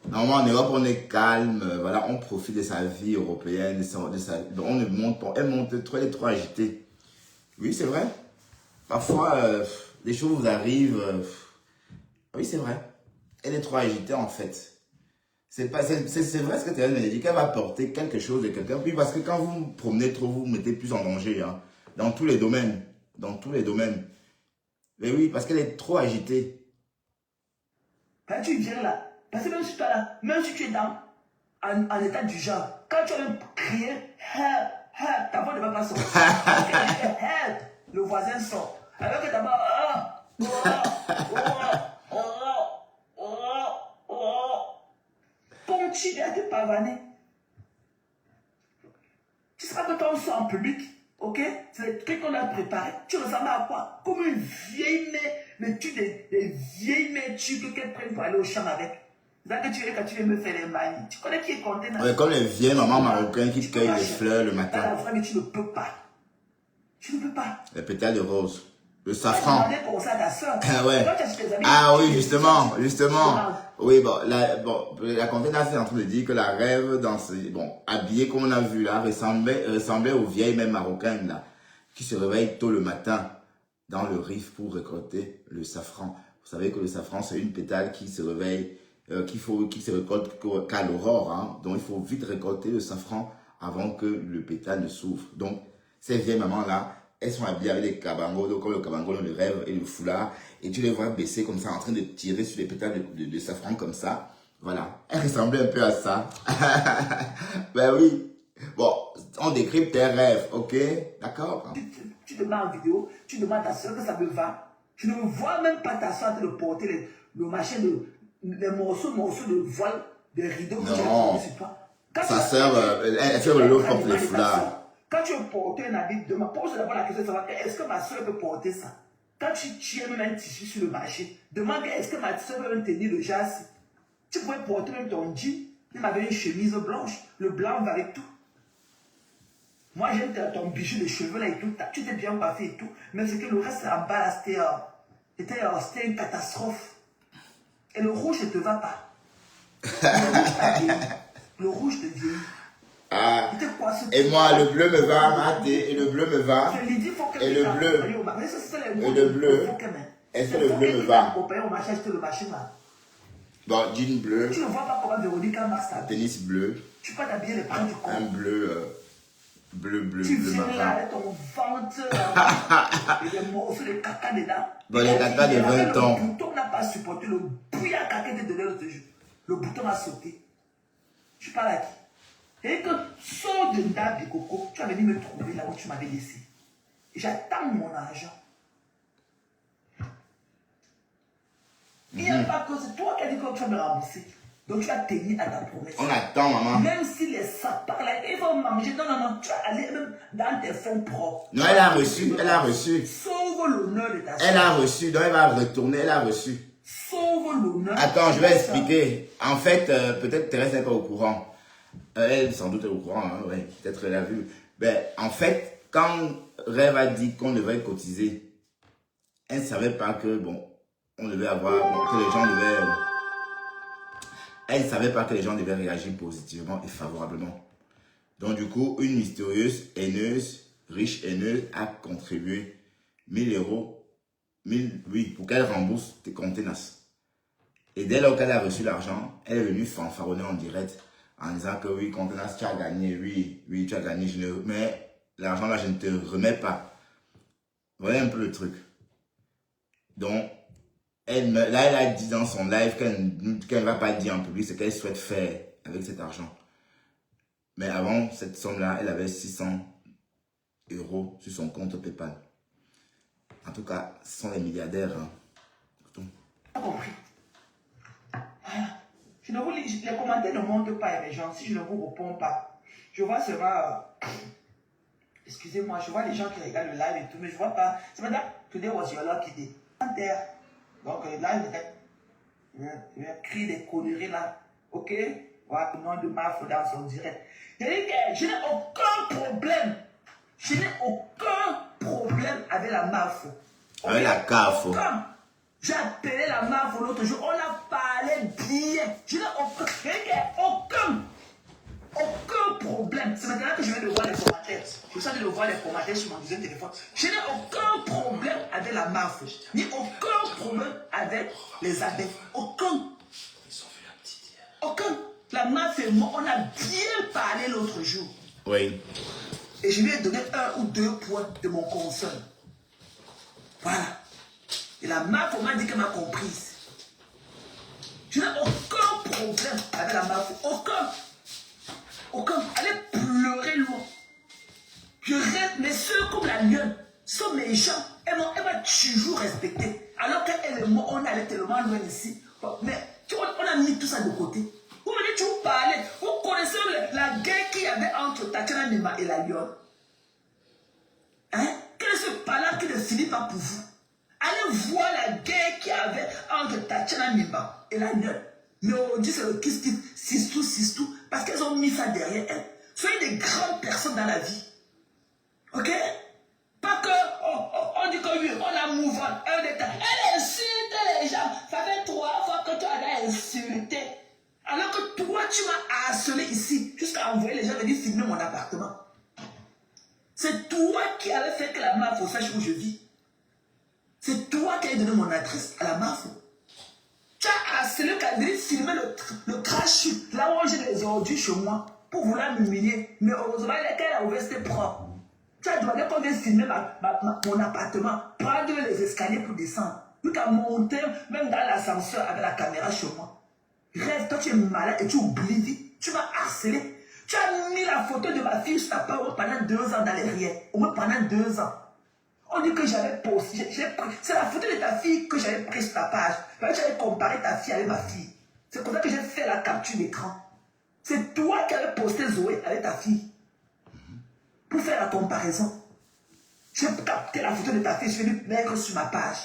Speaker 3: Normalement, en Europe, on est calme. Voilà, on profite de sa vie européenne. On ne monte pas. Elle monte trop, elle est trop agitée. Oui, c'est vrai. Parfois, les choses vous arrivent. Oui, c'est vrai. Elle est trop agitée en fait. C'est vrai ce que Thérèse me dit, qu'elle va porter quelque chose de quelqu'un. Puis parce que quand vous vous promenez trop, vous vous mettez plus en danger. Hein, dans tous les domaines. Dans tous les domaines. Mais oui, parce qu'elle est trop agitée.
Speaker 5: Quand tu viens là, parce que même si tu es là, même si tu es dans en état du genre, quand tu vas crier help, help, ta voix ne va pas sortir. Help, le voisin sort. Alors que ta voix, continue à te pavaner. Tu seras que ton sang en public, ok? C'est les trucs qu'on a préparés. Tu ressembles à quoi? Comme une vieille mère, mais tu des vieilles mères tubes qu'elles prennent pour aller au champ avec. C'est ça que tu veux quand tu viens me faire les manies. Tu connais qui est content?
Speaker 3: Ouais, comme les vieilles mamans marocaines qui cueillent les fleurs le matin.
Speaker 5: Mais tu ne peux pas. Tu ne peux pas.
Speaker 3: Les pétales de rose. Le safran.
Speaker 5: Ouais.
Speaker 3: Ah oui, justement. Oui, la confiance est en train de dire que la rêve, habillée comme on a vu là, ressemblait aux vieilles mères marocaines là, qui se réveillent tôt le matin dans le Rif pour récolter le safran. Vous savez que le safran, c'est une pétale qui se réveille, qui se récolte qu'à l'aurore, hein. Donc il faut vite récolter le safran avant que le pétale ne s'ouvre. Donc, ces vieilles mamans là, elles sont habillées avec les cabangos, comme le cabango, le rêve et le foulard. Et tu les vois baisser comme ça, en train de tirer sur les pétales de safran comme ça. Voilà. Elles ressemblaient un peu à ça. Ben oui. Bon, on décrypte tes rêves, ok? D'accord?
Speaker 5: Tu demandes en vidéo, tu demandes à ta soeur que ça me va. Je ne vois même pas ta soeur de porter le machin les morceaux de voile, des rideaux que tu as portés sur toi.
Speaker 3: Sa soeur, elle fait le lot porte les foulards.
Speaker 5: Quand tu portes un habit, pose d'abord la question de savoir est-ce que ma soeur peut porter ça? Quand tu aimes un tissu sur le marché, demande est-ce que ma soeur peut me tenir le jasse? Tu pourrais porter même ton jean, même avec une chemise blanche, le blanc va avec tout. Moi j'aime ton bijou, les cheveux là et tout, tu t'es bien coiffé et tout, mais c'est que le reste en bas là, c'était une catastrophe. Et le rouge ne te va pas. Le rouge te vieillit.
Speaker 3: Ah, et moi, le bleu me va, maté, et le bleu me va. Et le bleu. Et le bleu. Est-ce que le bleu me va? Bon, jean bleu.
Speaker 5: Tu ne vois pas comment Véronique a marqué ça.
Speaker 3: Tennis bleu.
Speaker 5: Tu peux t'habiller les parents du corps.
Speaker 3: Un bleu, bleu
Speaker 5: tu viens là avec ton ventre et des morceaux de caca dedans.
Speaker 3: Bon, les caca de 20 ans.
Speaker 5: Le bouton n'a pas supporté le bouillard caca de donner l'autre jour. Le bouton a sauté. Je parle à qui? Et que sors de Dabi Coco, tu vas venir me trouver là où tu m'avais laissé. Et j'attends mon argent. Il n'y a pas que c'est toi qui as dit que tu vas me rembourser. Donc tu vas tenir à ta promesse.
Speaker 3: On attend, maman.
Speaker 5: Même si les sapins là, ils vont manger. Non, tu vas aller même dans tes fonds propres.
Speaker 3: Non, elle a reçu.
Speaker 5: Sauve l'honneur de ta soeur.
Speaker 3: Elle a reçu, donc elle va retourner, elle a reçu.
Speaker 5: sauve l'honneur.
Speaker 3: Attends, je vais expliquer. En fait, peut-être Thérèse n'est pas au courant. Elle, sans doute, est au courant, hein, ouais, peut-être elle a vu. Ben, en fait, quand Rêve a dit qu'on devait cotiser, elle ne savait pas que, bon, on devait avoir, bon, que les gens devaient... Elle ne savait pas que les gens devaient réagir positivement et favorablement. Donc, du coup, une mystérieuse haineuse, riche haineuse, a contribué 1000 euros, 1000, oui, pour qu'elle rembourse tes contenances. Et dès lors qu'elle a reçu l'argent, elle est venue fanfaronner en direct en disant que oui, contenance, tu as gagné, oui, tu as gagné, mais l'argent là, je ne te remets pas. Voilà un peu le truc. Donc, elle a dit dans son live qu'elle ne va pas dire en public ce qu'elle souhaite faire avec cet argent. Mais avant cette somme-là, elle avait 600 euros sur son compte PayPal. En tout cas, ce sont les milliardaires. Hein.
Speaker 5: Compris. Je ne vous lis, les commentaires ne montrent pas les gens. Si je ne vous réponds pas, je vois seulement. Excusez-moi, je vois les gens qui regardent le live et tout, mais je ne vois pas. C'est maintenant, today was your lucky day. Donc, là, je vais crier des conneries là. Ok? Voilà, le nom de ma faute dans son direct. Je dis que je n'ai aucun problème. Je n'ai aucun problème avec la MAF.
Speaker 3: Avec la CAF.
Speaker 5: J'ai appelé la MAF l'autre jour, on a parlé bien. Je n'ai aucun problème. C'est maintenant que je viens de voir les commentaires. Je suis en train de voir les commentaires sur mon deuxième téléphone. Je n'ai aucun problème avec la MAF. Ni aucun problème avec les abeilles. Aucun. Aucun. La MAF et moi, on a bien parlé l'autre jour.
Speaker 3: Oui.
Speaker 5: Et je lui ai donné 1 ou 2 points de mon concern. Voilà. Et la MAF m'a dit qu'elle m'a comprise. Je n'ai aucun problème avec la MAF. Aucun. Allez pleurer loin. Je rêve, mais ceux comme la lionne sont mes gens. Elle m'a toujours respecté. Alors qu'elle et moi, on allait tellement loin ici. Mais on a mis tout ça de côté. Vous venez toujours parler. Vous connaissez la guerre qu'il y avait entre Tatiana Nima et la lionne. Hein? Quel est ce palais qui ne finit pas pour vous? Allez voir la guerre qu'il y avait entre Tatiana Nima et la lionne. Mais on dit c'est le kiss-kiss, 6-tout, parce qu'elles ont mis ça derrière elles. Soyez des grandes personnes dans la vie. Ok? Pas que, on dit que oui, on a mouvement. Elle insulte les gens. Ça fait 3 fois que tu as insulté. Alors que toi, tu m'as harcelé ici, jusqu'à envoyer les gens venir filmer mon appartement. C'est toi qui avais fait que la MAF sache où je vis. C'est toi qui as donné mon adresse à la MAF. Tu as harcelé qu'à venir filmer le crash là où j'ai les ordures chez moi pour vouloir m'humilier. Mais heureusement, qu'elle a ouvert ses propres. Tu as demandé qu'on vienne filmer mon appartement, prendre les escaliers pour descendre. Tu as monté même dans l'ascenseur avec la caméra chez moi. Rêve, toi tu es malade et tu oublies vite. Tu m'as harcelé. Tu as mis la photo de ma fille sur ta page pendant 2 ans dans les riens. Au moins pendant 2 ans. On dit que j'avais posté. C'est la photo de ta fille que j'avais prise sur ta page. J'avais comparé ta fille avec ma fille. C'est comme ça que j'ai fait la capture d'écran. C'est toi qui avais posté Zoé avec ta fille. Pour faire la comparaison. J'ai capté la photo de ta fille, je vais lui mettre sur ma page.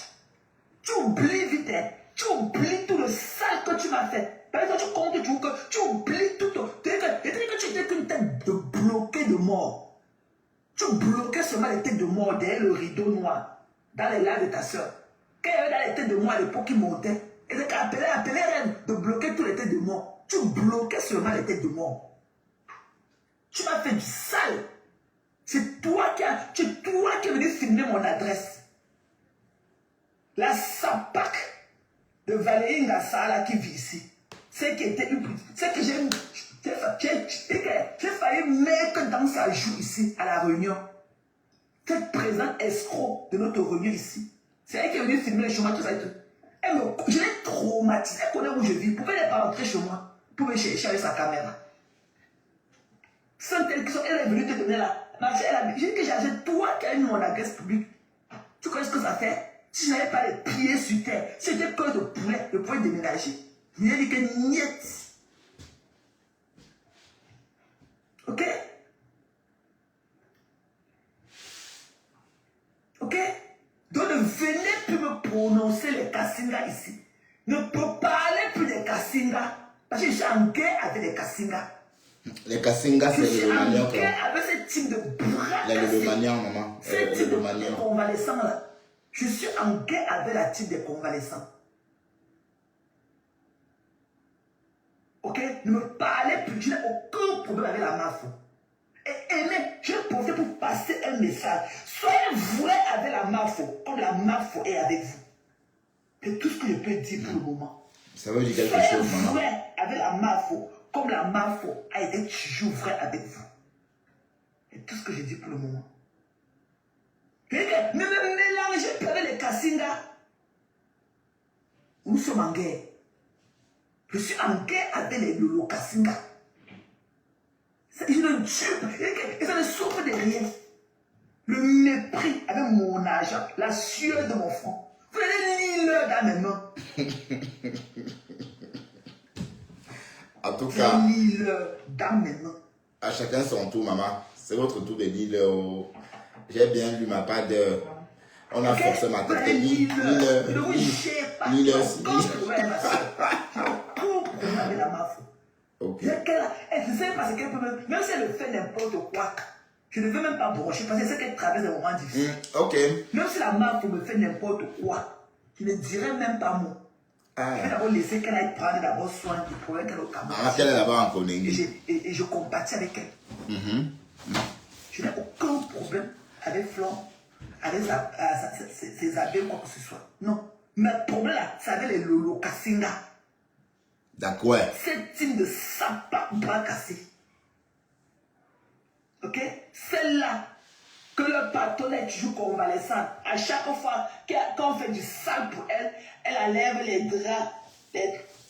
Speaker 5: Tu oublies vite, hein. Tu oublies tout le sale que tu m'as fait. Par exemple, tu comptes tout, tu oublies tout. Tu étais qu'une tête de bloquée de mort. Tu bloquais seulement les têtes de mort derrière le rideau noir, dans les lives de ta soeur. Quand il y avait dans les têtes de mort à l'époque qui montaient, et c'est appelé elle de bloquer toutes les têtes de mort. Tu bloquais seulement les têtes de mort. Tu m'as fait du sale. C'est toi qui es venu filmer mon adresse. La sapac de Valérie Ngassala qui vit ici. C'est que j'ai failli mettre dans sa joue ici à la réunion. Cette présente escroc de notre réunion ici. C'est elle qui est venue filmer les chemins, tout ça. Je l'ai traumatisé. Elle connaît où je vis. Pourquoi elle n'est pas rentrée chez moi pour me chercher avec sa caméra? Sans telle question, elle est venue te donner là. J'ai dit que j'ai toi qui as eu mon adresse publique. Tu connais ce que ça fait? Si je n'avais pas les pieds sur terre, si j'étais que de poulet, je pouvais déménager. Je lui ai dit que niet. Ok? Ok? Donc ne venez plus me prononcer les cassingas ici. Ne peut parler plus des Kassinga. Parce que je suis en guerre avec les Kassinga.
Speaker 3: Les Kassinga,
Speaker 5: Je
Speaker 3: c'est
Speaker 5: suis
Speaker 3: le
Speaker 5: en
Speaker 3: maniant.
Speaker 5: guerre avec ce type de bras
Speaker 3: Le
Speaker 5: cassés.
Speaker 3: maniant, maman.
Speaker 5: Ce type
Speaker 3: Le
Speaker 5: de
Speaker 3: maniant.
Speaker 5: convalescents là. Je suis en guerre avec la type de convalescents. Ok? Ne me parlez plus. Je n'ai aucun problème avec la mafia. Et aimez, je vais profiter pour passer un message. Soyez vrai avec la mafia, comme la mafia est avec vous. C'est tout ce que je peux dire pour le moment.
Speaker 3: Ça veut dire quelque
Speaker 5: Soyez
Speaker 3: chose, maman.
Speaker 5: vrai avec la mafia, comme la mafia a été toujours vrai avec vous. C'est tout ce que je dis pour le moment. Ne me mélangez plus avec les Kassinga. Nous sommes en guerre. Je suis en guerre avec les Lolo Kassinga. Je ne tue et ça ne souffre de rien. Le mépris avec mon argent, la sueur de mon front. Vous allez lire dans mes mains.
Speaker 3: En tout
Speaker 5: Vous
Speaker 3: cas,
Speaker 5: allez lire dans mes mains.
Speaker 3: à chacun son tour, maman. C'est votre tour de lire. J'ai bien lu ma part de... On a forcé ma tête.
Speaker 5: Ne vous gênez pas.
Speaker 3: Lis-le.
Speaker 5: Avec la mafia.
Speaker 3: Ok.
Speaker 5: Elle sait parce qu'elle peut même si elle fait n'importe quoi, je ne veux même pas brocher parce que c'est qu'elle traverse des moments difficiles.
Speaker 3: Ok.
Speaker 5: Même si la mafia me fait n'importe quoi, je ne dirai même pas mot. Je vais d'abord laisser qu'elle aille prendre d'abord soin du problème qu'elle a au Cameroun.
Speaker 3: Qu'elle est d'abord en Koningui.
Speaker 5: Et je compatis avec elle. Je n'ai aucun problème avec Flore, avec ses habits ou quoi que ce soit. Non. Mais le problème là, c'est avec les Lolo Kassinga.
Speaker 3: D'accord.
Speaker 5: Cette team de sapins bras cassés. Ok? Celle-là, que le patron est toujours convalescente. À chaque fois qu'on fait du sale pour elle, elle enlève les draps.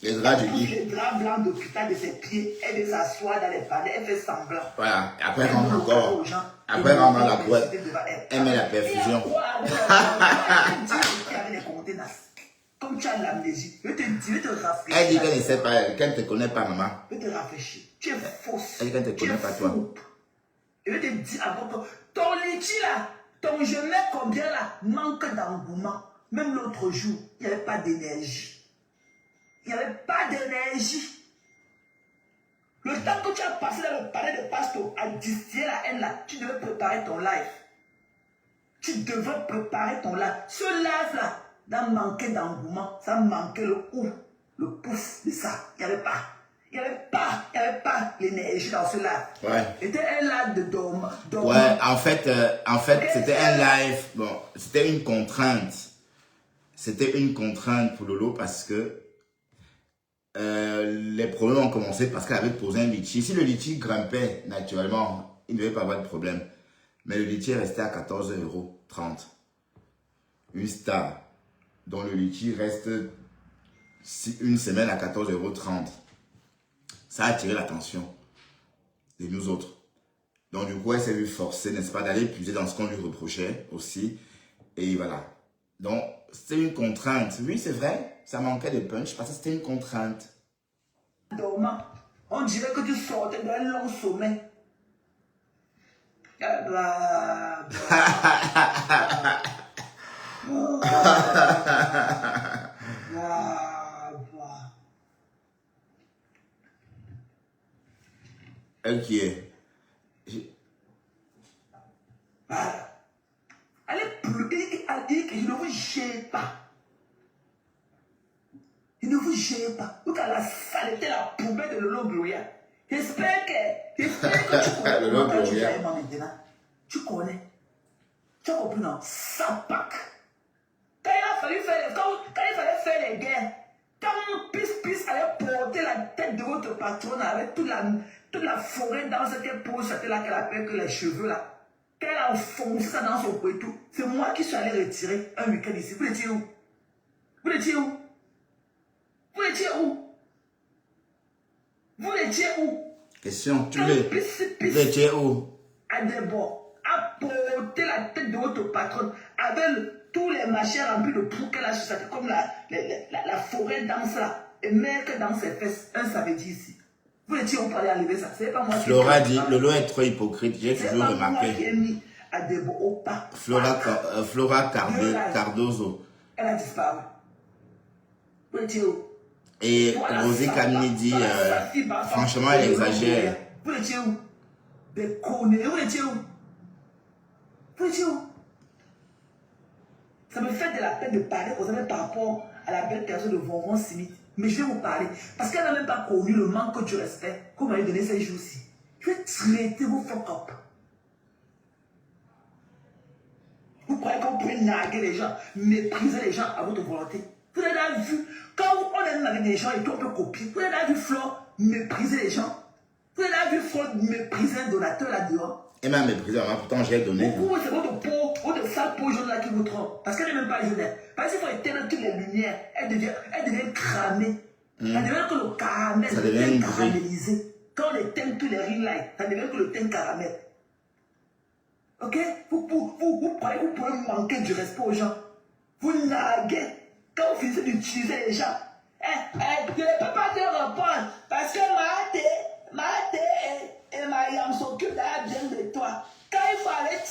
Speaker 3: Les draps du lit.
Speaker 5: Les draps blancs d'hôpital de ses pieds. Elle veut s'asseoir dans les panneaux. Elle fait semblant.
Speaker 3: Voilà. Après, elle rentre encore. Après,
Speaker 5: Elle
Speaker 3: elle rentre dans la boîte. Elle met la perfusion. Comme tu as l'amnésie, je te rafraîchir. Elle dit qu'elle ne sait pas, qu'elle ne te connaît pas, maman.
Speaker 5: Je vais te rafraîchir. Tu es fausse.
Speaker 3: Elle dit qu'elle ne te connaît pas, toi.
Speaker 5: Je vais te dire encore que ton litchi là, ton je mets combien là, manque d'engouement. Même l'autre jour, il n'y avait pas d'énergie. Il n'y avait pas d'énergie. Le temps que tu as passé dans le palais de Pasto à distiller la haine là, tu devais préparer ton live. Tu devais préparer ton live. Ce live là, dans manquer d'engouement, ça manquait le ouf, le pouf de ça. Il n'y avait pas. Il n'y avait pas l'énergie dans ce live.
Speaker 3: Ouais.
Speaker 5: C'était un live de dormant.
Speaker 3: Ouais, en fait c'était un live. Bon, c'était une contrainte. C'était une contrainte pour Lolo parce que les problèmes ont commencé parce qu'elle avait posé un litchi. Si le litchi grimpait naturellement, il ne devait pas avoir de problème. Mais le litchi est resté à 14,30 €. Une star dont le litchi reste une semaine à 14,30 €. Ça a attiré l'attention de nous autres. Donc du coup, elle s'est vue forcée, n'est-ce pas, d'aller puiser dans ce qu'on lui reprochait aussi. Et voilà. Donc, c'était une contrainte. Oui, c'est vrai, ça manquait de punch parce que c'était une contrainte.
Speaker 5: Dormant. On dirait que tu sortais d'un long sommeil.
Speaker 3: Elle qui est.
Speaker 5: Voilà. Elle est plus. Elle dit que je ne vous gêne pas. Je ne vous gêne pas. Vous avez la saleté, la poubelle de Lolo Gloria. J'espère que tu connais
Speaker 3: Lolo
Speaker 5: comment tu
Speaker 3: Gloria.
Speaker 5: fais maintenant. Tu connais. Tu as compris, non? Sapac. Quand il fallait faire les guerres, quand Pis allait porter la tête de votre patronne avec toute la forêt dans cette pochette là qu'elle appelle que les cheveux là, qu'elle a enfoncé ça dans son couteau, c'est moi qui suis allé retirer un week-end ici. Vous l'étiez où? Vous l'étiez où? Vous l'étiez où? Vous l'étiez où?
Speaker 3: Question, tu
Speaker 5: Quand
Speaker 3: l'étiez où?
Speaker 5: à des bords, à porter la tête de votre patronne avec tous les machins remplis de poux qu'elle a sur sa tête, comme la forêt danse là, et mettre dans ses fesses un samedi ici. Vous l'étiez où pour aller enlever ça? C'est pas moi qui
Speaker 3: Flora dit, Lolo est trop hypocrite, j'ai
Speaker 5: c'est
Speaker 3: toujours
Speaker 5: pas moi qui
Speaker 3: remarqué.
Speaker 5: ai mis à des bords au pas.
Speaker 3: Flora Cardozo.
Speaker 5: Elle a disparu. Vous étiez où?
Speaker 3: Et Rosé Camini dit, franchement, elle exagère.
Speaker 5: Vous étiez où? Des conneries, vous étiez où? Vous étiez où? Ça me fait de la peine de parler comme ça, même par rapport à la belle personne de Vonvon Simit. Mais je vais vous parler. Parce qu'elle n'a même pas connu le manque du respect qu'on m'avait donné ces jours-ci. Je vais traiter vos fuck up. Vous croyez que vous pouvez narguer les gens, mépriser les gens à votre volonté? Vous avez vu, quand on est avec des gens et qu'on peut copier, vous avez vu Flore mépriser les gens? Vous avez vu Flore mépriser un donateur là-dehors?
Speaker 3: Elle m'a méprisé, pourtant j'ai donné.
Speaker 5: Pour vous, c'est votre peau, votre sale peau jaune là qui vous trompe. Parce qu'elle n'est même pas jaune. Parce qu'il faut éteindre toutes les lumières. Elle devient cramée. Elle devient que le caramel.
Speaker 3: Ça devient
Speaker 5: caramélisé. Quand on éteint tous les ring lights, ça devient que le teint caramel. Ok? Vous croyez que vous pouvez manquer du respect aux gens. Vous narguez. Quand vous finissez d'utiliser les gens. Je ne peux pas te répondre. Parce que Maté et Mariam s'occupent bien de toi. Quand il fallait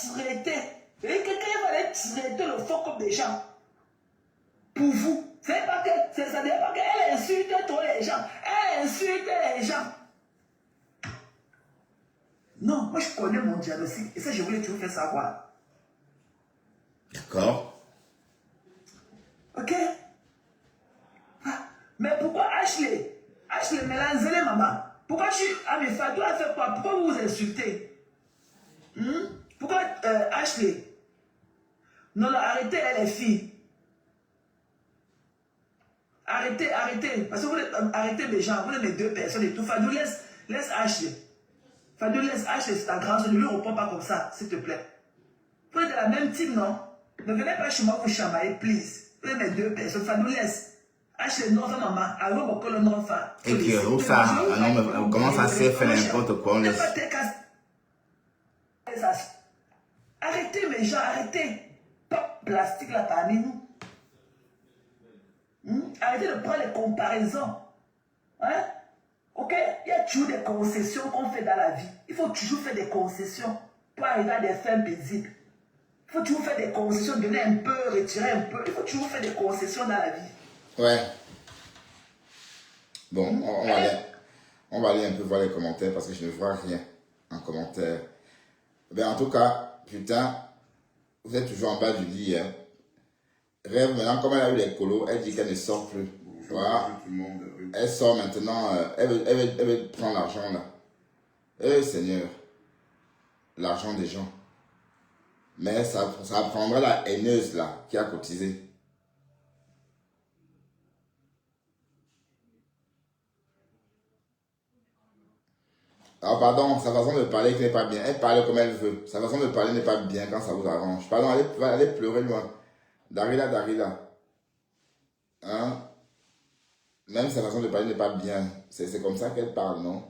Speaker 5: traiter le faux comme des gens, pour vous, ça n'est pas qu'elle insulte trop les gens. Elle insulte les gens. Non, moi je connais mon diagnostic et ça je voulais toujours faire savoir.
Speaker 3: D'accord.
Speaker 5: Ok? Mais pourquoi Ashley mélangez maman? Pourquoi je suis à mes frères? Tu as fait quoi? Pourquoi vous vous insultez? Pourquoi Ashley? Non, arrêtez, elle est fille. Arrêtez. Parce que vous arrêtez les gens, vous êtes les deux personnes et tout. Fadou, laisse Ashley. Fadou, laisse Ashley, c'est ta grande, ne lui réponds pas comme ça, s'il te plaît. Vous êtes de la même team, non? Ne venez pas chez moi vous chamailler, please. Vous êtes les deux personnes. Fadou, laisse. Achetez non, maman, alors on peut le non faire.
Speaker 3: Et puis, ça, on commence à se faire n'importe quoi.
Speaker 5: Arrêtez, mes gens, arrêtez. Pas plastique là parmi nous. Arrêtez de prendre les comparaisons. Hein? Ok? Il y a toujours des concessions qu'on fait dans la vie. Il faut toujours faire des concessions pour arriver à des fins paisibles. Il faut toujours faire des concessions, donner un peu, retirer un peu. Il faut toujours faire des concessions dans la vie.
Speaker 3: Ouais. Bon, on va aller un peu voir les commentaires parce que je ne vois rien en commentaire. Ben, en tout cas, putain, vous êtes toujours en bas du lit. Hein. Rêve, maintenant, comme elle a eu les colos, elle dit qu'elle ne sort plus. Voilà. Elle sort maintenant, elle veut prendre l'argent là. Eh Seigneur, l'argent des gens. Mais ça prendra la haineuse là qui a cotisé. Alors pardon, sa façon de parler n'est pas bien. Elle parle comme elle veut. Sa façon de parler n'est pas bien quand ça vous arrange. Pardon, allez pleurer loin. Darila. Hein? Même sa façon de parler n'est pas bien. C'est comme ça qu'elle parle, non?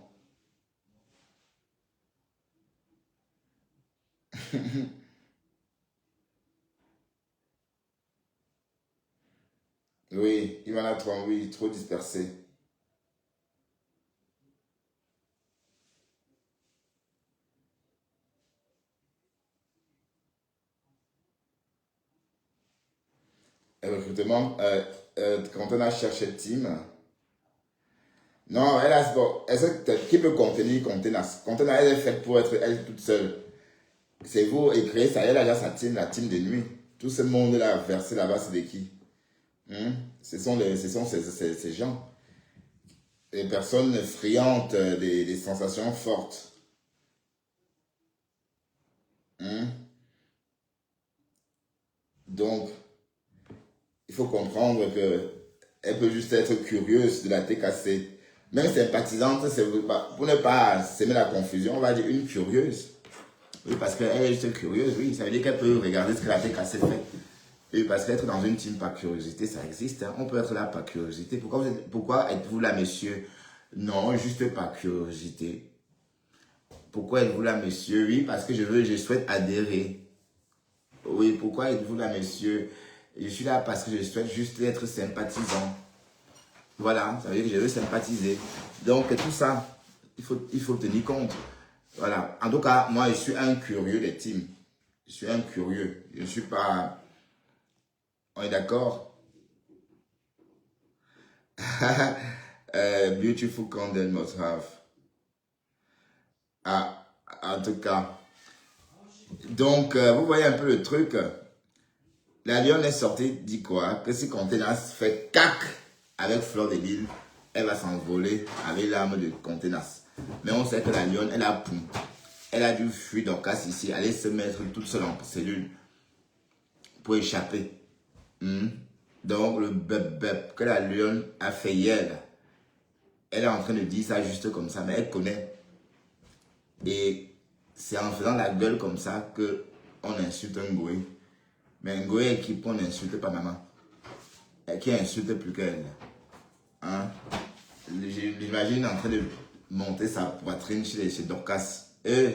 Speaker 3: Oui, il m'en a trop, oui, trop dispersé. Recrutement, quand on a cherché Team, non, elle a, bon, qui peut contenir Contenas? Contenas, elle est faite pour être elle toute seule. C'est vous et créer ça, elle a déjà sa team, la team de nuit. Tout ce monde-là versé là-bas, c'est de qui? Ce sont ces gens. Les personnes friandes des sensations fortes. Donc, il faut comprendre qu'elle peut juste être curieuse de la TKC. Même sympathisante, pour ne pas s'aimer la confusion, on va dire une curieuse. Oui, parce qu'elle est juste curieuse, oui. Ça veut dire qu'elle peut regarder ce que la TKC fait. Oui, parce qu'être dans une team par curiosité, ça existe. Hein. On peut être là par curiosité. Pourquoi êtes-vous là, monsieur? Non, juste par curiosité. Pourquoi êtes-vous là, monsieur? Oui, parce que je souhaite adhérer. Oui, pourquoi êtes-vous là, monsieur? Je suis là parce que je souhaite juste être sympathisant. Voilà, ça veut dire que je veux sympathiser. Donc, tout ça, il faut tenir compte. Voilà. En tout cas, moi, je suis un curieux des teams. Je suis un curieux. Je ne suis pas... On est d'accord? Beautiful content must have. Ah, en tout cas. Donc, vous voyez un peu le truc. La lionne est sortie, dit quoi? Que si Contenas fait cac avec Fleur de Lille, elle va s'envoler avec l'arme de Contenas. Mais on sait que la lionne, elle a poum. Elle a dû fuir Dorcas ici, aller se mettre toute seule en cellule pour échapper. Donc, le bep que la lionne a fait hier, elle est en train de dire ça juste comme ça, mais elle connaît. Et c'est en faisant la gueule comme ça qu'on insulte un Ngoé. Mais un Ngoé qui n'insulte pas maman. Et qui insulte plus qu'elle. Hein? J'imagine en train de monter sa poitrine chez Dorcas. Et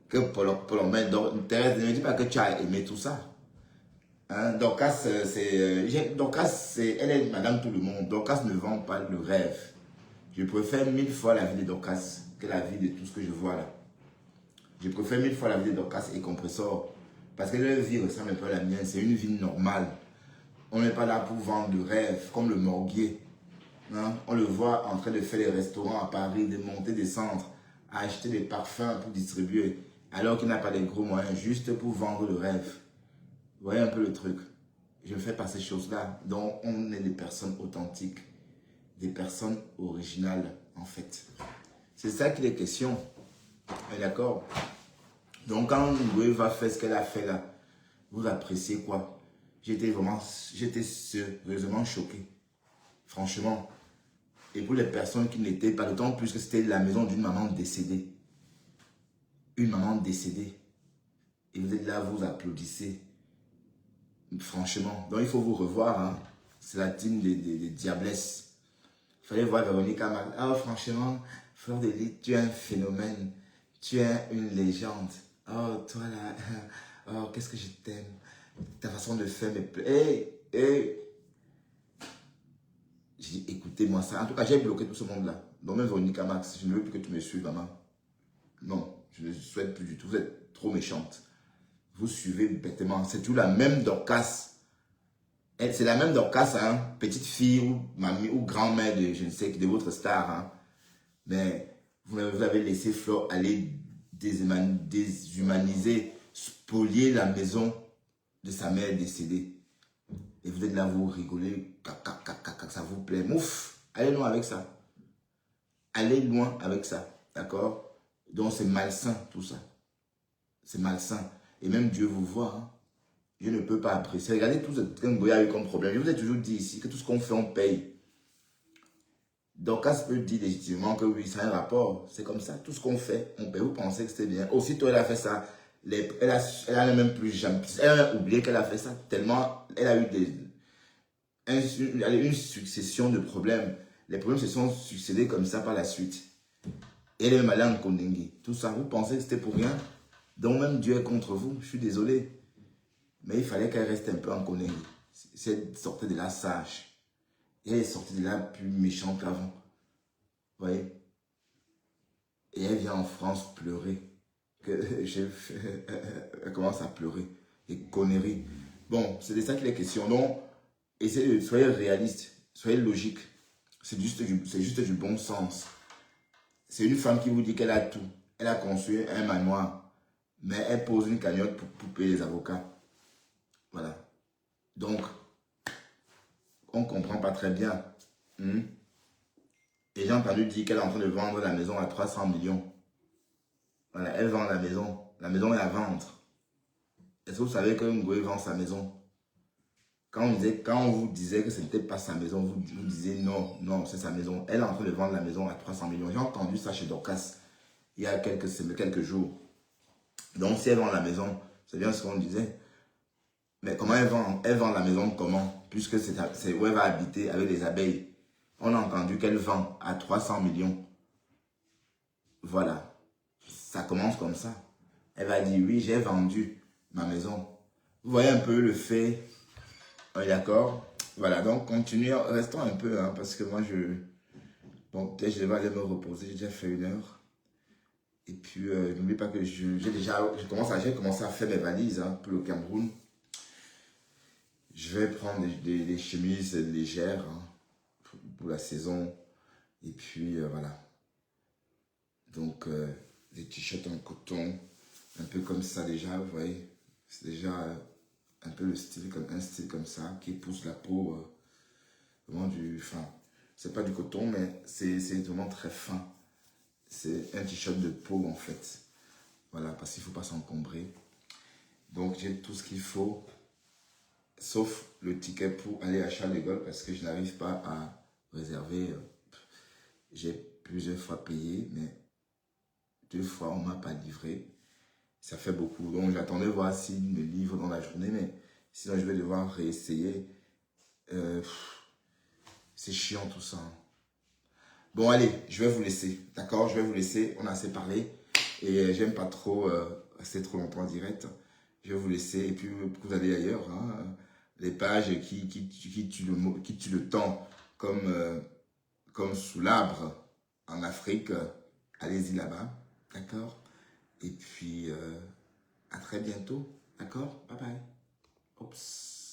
Speaker 3: que pour l'emmener, Thérèse, ne me dis pas que tu as aimé tout ça. Hein? Dorcas, elle est madame tout le monde. Dorcas ne vend pas le rêve. Je préfère 1000 fois la vie de Dorcas que la vie de tout ce que je vois là. Je préfère 1000 fois la vie de Dorcas et Compressor. Parce que leur vie ressemble un peu à la mienne. C'est une vie normale. On n'est pas là pour vendre du rêve, comme le morguier. Hein? On le voit en train de faire des restaurants à Paris, de monter des centres, à acheter des parfums pour distribuer, alors qu'il n'a pas de gros moyens, juste pour vendre le rêve. Vous voyez un peu le truc. Je ne fais pas ces choses-là. Donc, on est des personnes authentiques, des personnes originales, en fait. C'est ça qu'il est question. D'accord? Donc, quand Ngoé va faire ce qu'elle a fait là, vous appréciez quoi? J'étais sérieusement choqué. Franchement. Et pour les personnes qui n'étaient pas, d'autant plus que c'était la maison d'une maman décédée. Une maman décédée. Et vous êtes là, vous applaudissez. Franchement. Donc, il faut vous revoir. Hein. C'est la team des diablesses. Il fallait voir Véronique Amal. Ah, franchement, Fleur de Lille, tu es un phénomène. Tu es une légende. Oh, toi là, oh, qu'est-ce que je t'aime. Ta façon de faire me plaît. Hey. J'ai dit, écoutez-moi ça. En tout cas, j'ai bloqué tout ce monde-là. Donc, même Véronique Max, je ne veux plus que tu me suives, maman. Non, je ne souhaite plus du tout. Vous êtes trop méchante. Vous suivez bêtement. C'est toujours la même Dorcas. C'est la même Dorcas, hein. Petite fille ou mamie ou grand-mère de, je ne sais, de votre star. Hein. Mais vous avez laissé Fleur aller déshumaniser, spolier la maison de sa mère décédée. Et vous êtes là, vous rigolez, ça vous plaît. Mouf, allez loin avec ça. Allez loin avec ça, d'accord? Donc c'est malsain tout ça. C'est malsain. Et même Dieu vous voit. Hein. Je ne peux pas apprécier. Regardez tout ce que Ngoé a eu comme problème. Je vous ai toujours dit ici que tout ce qu'on fait, on paye. Dorcas peut dire légitimement que oui, c'est un rapport. C'est comme ça. Tout ce qu'on fait, on paye. Vous pensez que c'était bien. Aussitôt, elle a fait ça. Elle a même plus jamais. Elle a oublié qu'elle a fait ça. Tellement elle a eu une succession de problèmes. Les problèmes se sont succédés comme ça par la suite. Et elle est même allée en Kondengi. Tout ça, vous pensez que c'était pour rien? Donc même Dieu est contre vous. Je suis désolé. Mais il fallait qu'elle reste un peu en Kondengi. C'est sortie de là sage. Et elle est sortie de là plus méchante qu'avant. Vous voyez? Et elle vient en France pleurer. Elle commence à pleurer. Et conneries. Bon, c'est de ça qu'il est question. Donc, soyez réaliste. Soyez logique. C'est juste du bon sens. C'est une femme qui vous dit qu'elle a tout. Elle a construit un manoir. Mais elle pose une cagnotte pour payer les avocats. Voilà. Donc, on ne comprend pas très bien. Et j'ai entendu dire qu'elle est en train de vendre la maison à 300 millions. Voilà, elle vend la maison. La maison est à vendre. Est-ce que vous savez que Ngoé vend sa maison? Quand on vous disait que ce n'était pas sa maison, vous disiez non, non, c'est sa maison. Elle est en train de vendre la maison à 300 millions. J'ai entendu ça chez Dorcas il y a quelques jours. Donc, si elle vend la maison, c'est bien ce qu'on disait. Mais comment elle vend? Elle vend la maison comment? Puisque c'est où elle va habiter avec les abeilles. On a entendu qu'elle vend à 300 millions. Voilà. Ça commence comme ça. Elle va dire, oui, j'ai vendu ma maison. Vous voyez un peu le fait. On est d'accord? Voilà, donc continuons, restons un peu, hein, parce que moi, bon, peut-être je vais aller me reposer, j'ai déjà fait 1 heure. Et puis, n'oublie pas que j'ai commencé à faire mes valises hein, pour le Cameroun. Je vais prendre des chemises légères, hein, pour la saison. Et puis, voilà. Donc, des t-shirts en coton, un peu comme ça déjà, vous voyez. C'est déjà un peu le style, un style comme ça, qui épouse la peau, vraiment du fin. C'est pas du coton, mais c'est vraiment très fin. C'est un t-shirt de peau, en fait. Voilà, parce qu'il ne faut pas s'encombrer. Donc, j'ai tout ce qu'il faut, sauf le ticket pour aller à Charles de Gaulle, parce que je n'arrive pas à réserver. J'ai plusieurs fois payé, mais 2 fois, on ne m'a pas livré. Ça fait beaucoup. Donc, j'attendais voir s'il me livre dans la journée, mais sinon, je vais devoir réessayer. C'est chiant tout ça. Bon, allez, je vais vous laisser. D'accord? Je vais vous laisser. On a assez parlé. Et j'aime pas trop rester trop longtemps en direct. Je vais vous laisser. Et puis, vous allez ailleurs. Hein, les pages qui tuent le temps, comme sous l'arbre en Afrique. Allez-y là-bas. D'accord? Et puis, à très bientôt. D'accord? Bye bye. Oups.